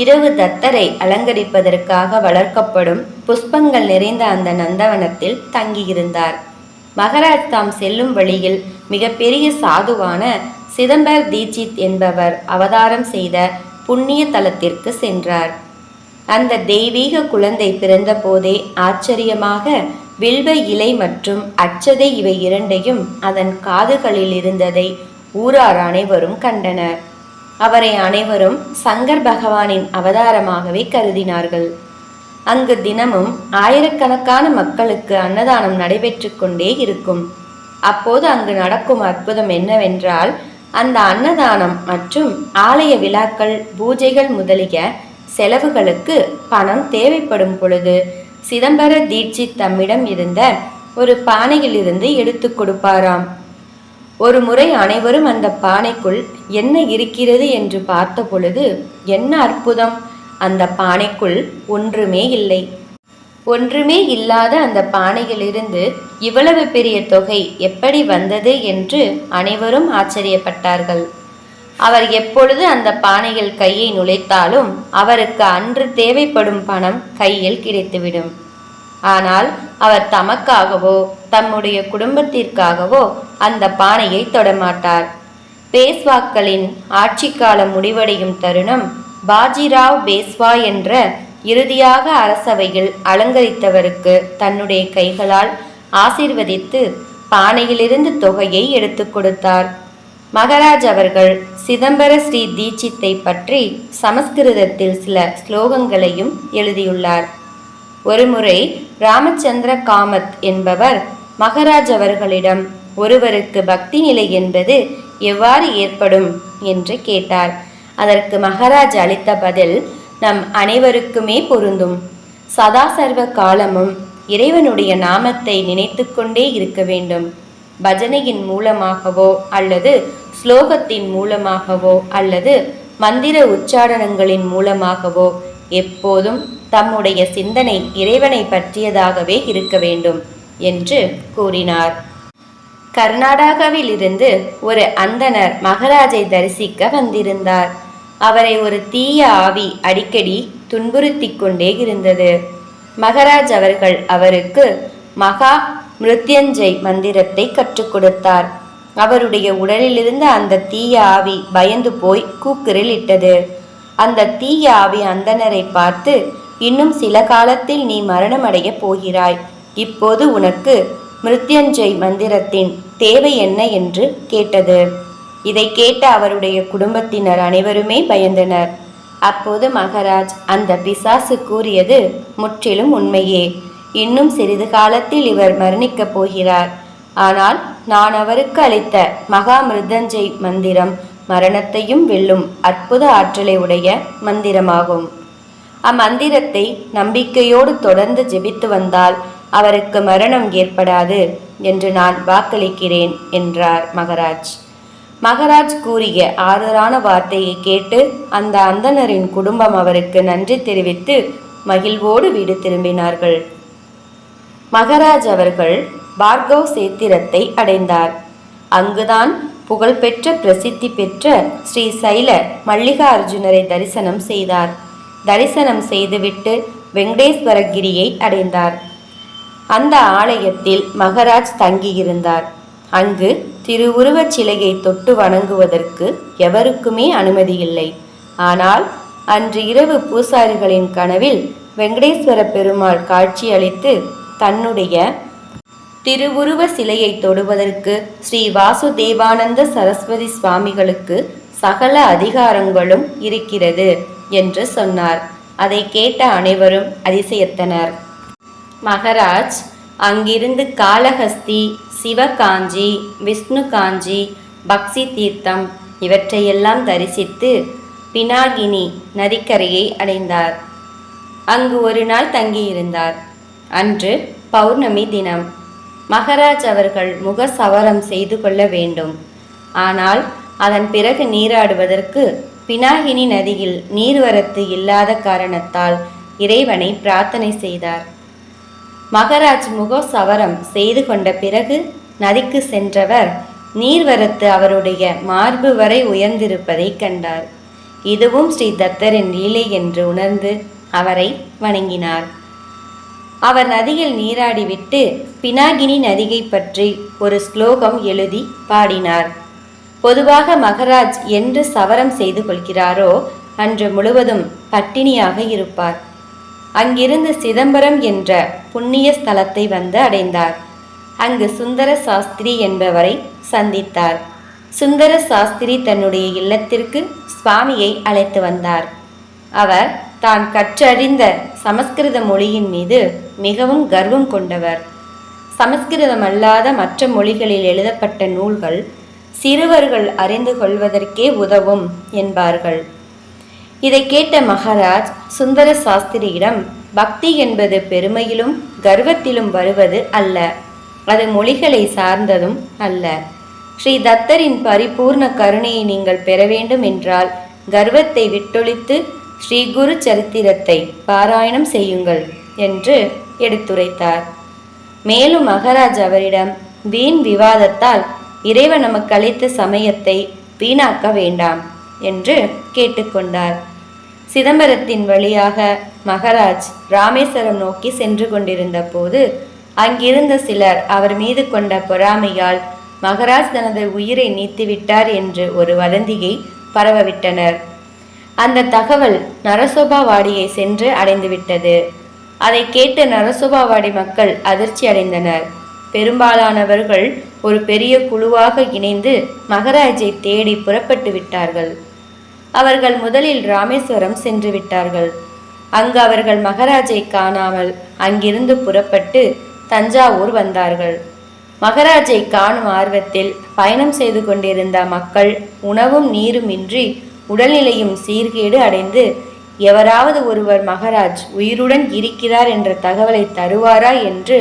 இரவு தத்தரை அலங்கரிப்பதற்காக வளர்க்கப்படும் புஷ்பங்கள் நிறைந்த அந்த நந்தவனத்தில் தங்கியிருந்தார். மகாராஜ் தாம் செல்லும் வழியில் மிகப்பெரிய சாதுவான சிதம்பர் தீட்சித் என்பவர் அவதாரம் செய்த புண்ணிய தலத்திற்கு சென்றார். அந்த தெய்வீக குழந்தை பிறந்த போதே ஆச்சரியமாக வில்வ இலை மற்றும் அச்சதை இவை இரண்டையும் அதன் காதுகளில் இருந்ததை ஊரார் அனைவரும் கண்டனர். அவரை அனைவரும் சங்கர் பகவானின் அவதாரமாகவே கருதினார்கள். அங்கு தினமும் ஆயிரக்கணக்கான மக்களுக்கு அன்னதானம் நடைபெற்று கொண்டே இருக்கும். அப்போது அங்கு நடக்கும் அற்புதம் என்னவென்றால், அந்த அன்னதானம் மற்றும் ஆலய விழாக்கள், பூஜைகள் முதலிய செலவுகளுக்கு பணம் தேவைப்படும் பொழுது சிதம்பர தீட்சித் தம்மிடம் இருந்த ஒரு பானையிலிருந்து எடுத்து கொடுப்பாராம். ஒரு முறை அனைவரும் அந்த பானைக்குள் என்ன இருக்கிறது என்று பார்த்த பொழுது, என்ன அற்புதம்! அந்த பானைக்குள் ஒன்றுமே இல்லை. ஒன்றுமே இல்லாத அந்த பானையிலிருந்து இவ்வளவு பெரிய தொகை எப்படி வந்தது என்று அனைவரும் ஆச்சரியப்பட்டார்கள். அவர் எப்பொழுது அந்த பானையில் கையை நுழைத்தாலும் அவருக்கு அன்று தேவைப்படும் பணம் கையில் கிடைத்துவிடும். ஆனால் அவர் தமக்காகவோ தம்முடைய குடும்பத்திற்காகவோ அந்த பானையை தொடமாட்டார். பேஸ்வாக்களின் ஆட்சி காலம் முடிவடையும் தருணம் பாஜிராவ் பேஸ்வா என்ற இறுதியாக அரசவையில் அலங்கரித்தவருக்கு தன்னுடைய கைகளால் ஆசீர்வதித்து பானையிலிருந்து தொகையை எடுத்து கொடுத்தார். மகராஜ் அவர்கள் சிதம்பர ஸ்ரீ தீட்சித்தை பற்றி சமஸ்கிருதத்தில் சில ஸ்லோகங்களையும் எழுதியுள்ளார். ஒருமுறை ராமச்சந்திர காமத் என்பவர் மகராஜ் அவர்களிடம் ஒருவருக்கு பக்தி நிலை என்பது எவ்வாறு ஏற்படும் என்று கேட்டார். அதற்கு மகராஜ் அளித்த பதில் நம் அனைவருக்குமே பொருந்தும். சதா சர்வ காலமும் இறைவனுடைய நாமத்தை நினைத்து கொண்டே இருக்க வேண்டும். பஜனையின் மூலமாகவோ அல்லது ஸ்லோகத்தின் மூலமாகவோ அல்லது மந்திர உச்சாரணங்களின் மூலமாகவோ எப்போதும் தம்முடைய சிந்தனை இறைவனை பற்றியதாகவே இருக்க வேண்டும் என்று கூறினார். கர்நாடகாவில் இருந்து ஒரு அந்தணர் மகராஜை தரிசிக்க வந்திருந்தார். அவரை ஒரு தீய ஆவி அடிக்கடி துன்புறுத்தி கொண்டே இருந்தது. மகராஜ் அவர்கள் அவருக்கு மகா மிருத்யஞ்சய் மந்திரத்தை கற்றுக் கொடுத்தார். அவருடைய உடலிலிருந்த அந்த தீய ஆவி பயந்து போய் கூக்குரல் இட்டது. அந்த தீய ஆவி அந்தணரை பார்த்து, இன்னும் சில காலத்தில் நீ மரணமடைய போகிறாய். இப்போது உனக்கு மிருத்யஞ்சய் மந்திரத்தின் தேவை என்ன என்று கேட்டது. இதை கேட்ட அவருடைய குடும்பத்தினர் அனைவருமே பயந்தனர். அப்போது மகராஜ், அந்த பிசாசு கூறியது முற்றிலும் உண்மையே. இன்னும் சிறிது காலத்தில் இவர் மரணிக்கப் போகிறார். ஆனால் நான் அவருக்கு அளித்த மகா மிருத்யஞ்சய் மந்திரம் மரணத்தையும் வெல்லும் அற்புத ஆற்றலை உடைய மந்திரமாகும். அம்மந்திரத்தை நம்பிக்கையோடு தொடர்ந்து ஜெபித்து வந்தால் அவருக்கு மரணம் ஏற்படாது என்று நான் வாக்களிக்கிறேன் என்றார் மகராஜ். மகராஜ் கூறிய ஆறுதலான வார்த்தையை கேட்டு அந்த அந்தணரின் குடும்பம் அவருக்கு நன்றி தெரிவித்து மகிழ்வோடு வீடு திரும்பினார்கள். மகராஜ் அவர்கள் பார்கவ் சேத்திரத்தை அடைந்தார். அங்குதான் புகழ்பெற்ற பிரசித்தி பெற்ற ஸ்ரீ சைல மல்லிகார்ஜுனரை தரிசனம் செய்தார். தரிசனம் செய்துவிட்டு வெங்கடேஸ்வரகிரியை அடைந்தார். அந்த ஆலயத்தில் மகராஜ் தங்கியிருந்தார். அங்கு திருவுருவச் சிலையை தொட்டு வணங்குவதற்கு எவருக்குமே அனுமதி இல்லை. ஆனால் அன்று இரவு பூசாரிகளின் கனவில் வெங்கடேஸ்வர பெருமாள் காட்சியளித்து தன்னுடைய திருவுருவ சிலையை தொடுவதற்கு ஸ்ரீ வாசுதேவானந்த சரஸ்வதி சுவாமிகளுக்கு சகல அதிகாரங்களும் இருக்கிறது என்று சொன்னார். அதை கேட்ட அனைவரும் அதிசயத்தனர். மகராஜ் அங்கிருந்து காளஹஸ்தி, சிவகாஞ்சி, விஷ்ணு காஞ்சி, பக்சி தீர்த்தம் இவற்றையெல்லாம் தரிசித்து பினாகினி நதிக்கரையை அடைந்தார். அங்கு ஒரு நாள் தங்கியிருந்தார். அன்று பௌர்ணமி தினம். மகராஜ் அவர்கள் முக சவரம் செய்து கொள்ள வேண்டும். ஆனால் அதன் பிறகு நீராடுவதற்கு பினாகினி நதியில் நீர்வரத்து இல்லாத காரணத்தால் இறைவனை பிரார்த்தனை செய்தார். மகராஜ் முக சவரம் செய்து கொண்ட பிறகு நதிக்கு சென்றவர் நீர்வரத்து அவருடைய மார்பு வரை உயர்ந்திருப்பதை கண்டார். இதுவும் ஸ்ரீ தத்தரின் லீலை என்று உணர்ந்து அவரை வணங்கினார். அவர் நதியில் நீராடிவிட்டு பினாகினி நதியை பற்றி ஒரு ஸ்லோகம் எழுதி பாடினார். பொதுவாக மகராஜ் என்று சவரம் செய்து கொள்கிறாரோ அன்று முழுவதும் பட்டினியாக இருப்பார். அங்கிருந்து சிதம்பரம் என்ற புண்ணிய ஸ்தலத்தை வந்து அடைந்தார். அங்கு சுந்தர சாஸ்திரி என்பவரை சந்தித்தார். சுந்தர சாஸ்திரி தன்னுடைய இல்லத்திற்கு சுவாமியை அழைத்து வந்தார். அவர் தான் கற்றறிந்த சமஸ்கிருத மொழியின் மீது மிகவும் கர்வம் கொண்டவர். சமஸ்கிருதம் அல்லாத மற்ற மொழிகளில் எழுதப்பட்ட நூல்கள் சிறுவர்கள் அறிந்து கொள்வதற்கே உதவும் என்பார்கள். இதை கேட்ட மகாராஜ் சுந்தர சாஸ்திரியிடம், பக்தி என்பது பெருமையிலும் கர்வத்திலும் வருவது அல்ல, அது மொழிகளை சார்ந்ததும் அல்ல. ஸ்ரீ தத்தரின் பரிபூர்ண கருணையை நீங்கள் பெற வேண்டும் என்றால் கர்வத்தை விட்டொழித்து ஸ்ரீ குரு சரித்திரத்தை பாராயணம் செய்யுங்கள் என்று எடுத்துரைத்தார். மேலும் மகாராஜ் அவரிடம், வீண் விவாதத்தால் இறைவன் நமக்கு அளித்த சமயத்தை வீணாக்க வேண்டாம் என்று கேட்டுக்கொண்டார். சிதம்பரத்தின் வழியாக மகாராஜ் ராமேஸ்வரம் நோக்கி சென்று கொண்டிருந்த போது அங்கிருந்த சிலர் அவர் மீது கொண்ட பொறாமையால் மகாராஜ் தனது உயிரை நீத்துவிட்டார் என்று ஒரு வதந்தியை பரவவிட்டனர். அந்த தகவல் நரசோபாவாடியை சென்று அடைந்துவிட்டது. அதை கேட்டு நரசோபாவாடி மக்கள் அதிர்ச்சி அடைந்தனர். பெரும்பாலானவர்கள் ஒரு பெரிய குழுவாக இணைந்து மகாராஜை தேடி புறப்பட்டு விட்டார்கள். அவர்கள் முதலில் ராமேஸ்வரம் சென்று விட்டார்கள். அங்கு அவர்கள் மகாராஜை காணாமல் அங்கிருந்து புறப்பட்டு தஞ்சாவூர் வந்தார்கள். மகாராஜை காணும் ஆர்வத்தில் பயணம் செய்து கொண்டிருந்த மக்கள் உணவும் நீரும் இன்றி உடல்நிலையும் சீர்கேடு அடைந்து, எவராவது ஒருவர் மகாராஜ் உயிருடன் இருக்கிறார் என்ற தகவலை தருவாரா என்று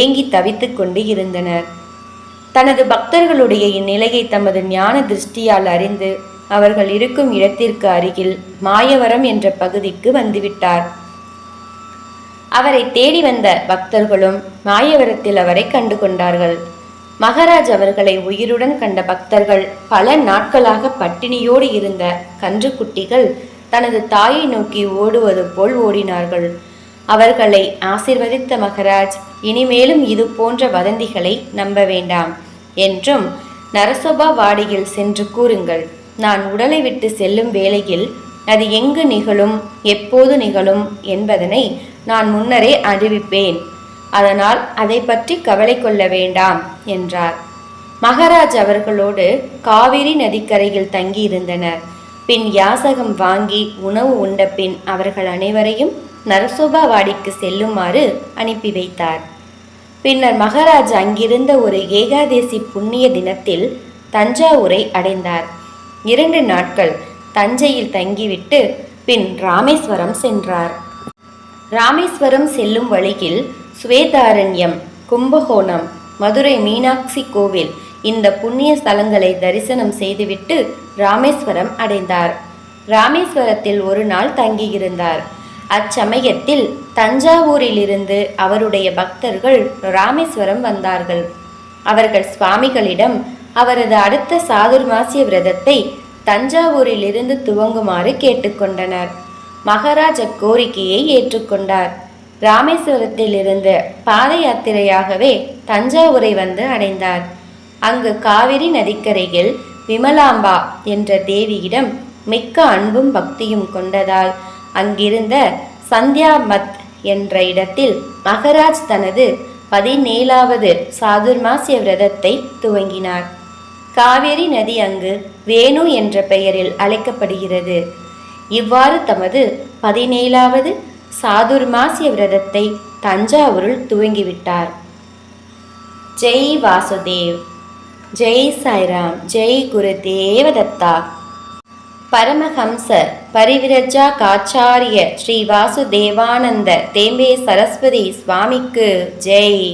ஏங்கி தவித்து கொண்டு இருந்தனர். தனது பக்தர்களுடைய இந்நிலையை தமது ஞான திருஷ்டியால் அறிந்து அவர்கள் இருக்கும் இடத்திற்கு அருகில் மாயவரம் என்ற பகுதிக்கு வந்துவிட்டார். அவரை தேடி வந்த பக்தர்களும் மாயவரத்தில் அவரை கண்டு கொண்டார்கள். மகாராஜ் அவர்களை உயிருடன் கண்ட பக்தர்கள் பல நாட்களாக பட்டினியோடு இருந்த கன்றுக்குட்டிகள் தனது தாயை நோக்கி ஓடுவது போல் ஓடினார்கள். அவர்களை ஆசீர்வதித்த மகாராஜ், இனிமேலும் இது போன்ற வதந்திகளை நம்ப வேண்டாம் என்றும், நரசோபா வாடியில் சென்று கூறுங்கள், நான் உடலை விட்டு செல்லும் வேளையில் அது எங்கு நிகழும், எப்போது நிகழும் என்பதனை நான் முன்னரே அறிவிப்பேன். அதனால் அதை பற்றி கவலை கொள்ள வேண்டாம் என்றார். மகாராஜ் அவர்களோடு காவிரி நதிக்கரையில் தங்கியிருந்தனர். பின் யாசகம் வாங்கி உணவு உண்ட பின் அவர்கள் அனைவரையும் நரசோபாவாடிக்கு செல்லுமாறு அனுப்பி வைத்தார். பின்னர் மகாராஜ் அங்கிருந்த ஒரு ஏகாதேசி புண்ணிய தினத்தில் தஞ்சாவூரை அடைந்தார். 2 நாட்கள் தஞ்சையில் தங்கிவிட்டு பின் ராமேஸ்வரம் சென்றார். ராமேஸ்வரம் செல்லும் வழியில் சுவேதாரண்யம், கும்பகோணம், மதுரை மீனாட்சி கோவில் இந்த புண்ணிய ஸ்தலங்களை தரிசனம் செய்துவிட்டு ராமேஸ்வரம் அடைந்தார். ராமேஸ்வரத்தில் ஒரு நாள் தங்கியிருந்தார். அச்சமயத்தில் தஞ்சாவூரிலிருந்து அவருடைய பக்தர்கள் ராமேஸ்வரம் வந்தார்கள். அவர்கள் சுவாமிகளிடம் அவரது அடுத்த சாதுர்மாசிய விரதத்தை தஞ்சாவூரிலிருந்து துவங்குமாறு கேட்டுக்கொண்டனர். மகாராஜ் அக்கோரிக்கையை ஏற்றுக்கொண்டார். ராமேஸ்வரத்தில் இருந்து பாத யாத்திரையாகவே தஞ்சாவூரை வந்து அடைந்தார். அங்கு காவிரி நதிக்கரையில் விமலாம்பா என்ற தேவியிடம் மிக்க அன்பும் பக்தியும் கொண்டதால் அங்கிருந்த சந்தியாமத் என்ற இடத்தில் மகாராஜ் தனது 17வது சாதுர்மாசிய விரதத்தை துவங்கினார். காவேரி நதி அங்கு வேணு என்ற பெயரில் அழைக்கப்படுகிறது. இவ்வாறு தமது 17வது சாதுர்மாசிய விரதத்தை தஞ்சாவூரில் துவங்கிவிட்டார். ஜெய் வாசுதேவ், ஜெய் சாய்ராம், ஜெய் குருதேவதத்தா. பரமஹம்ச பரிவிரஜா காச்சாரிய ஸ்ரீ வாசுதேவானந்த தேம்பே சரஸ்வதி சுவாமிக்கு ஜெய்.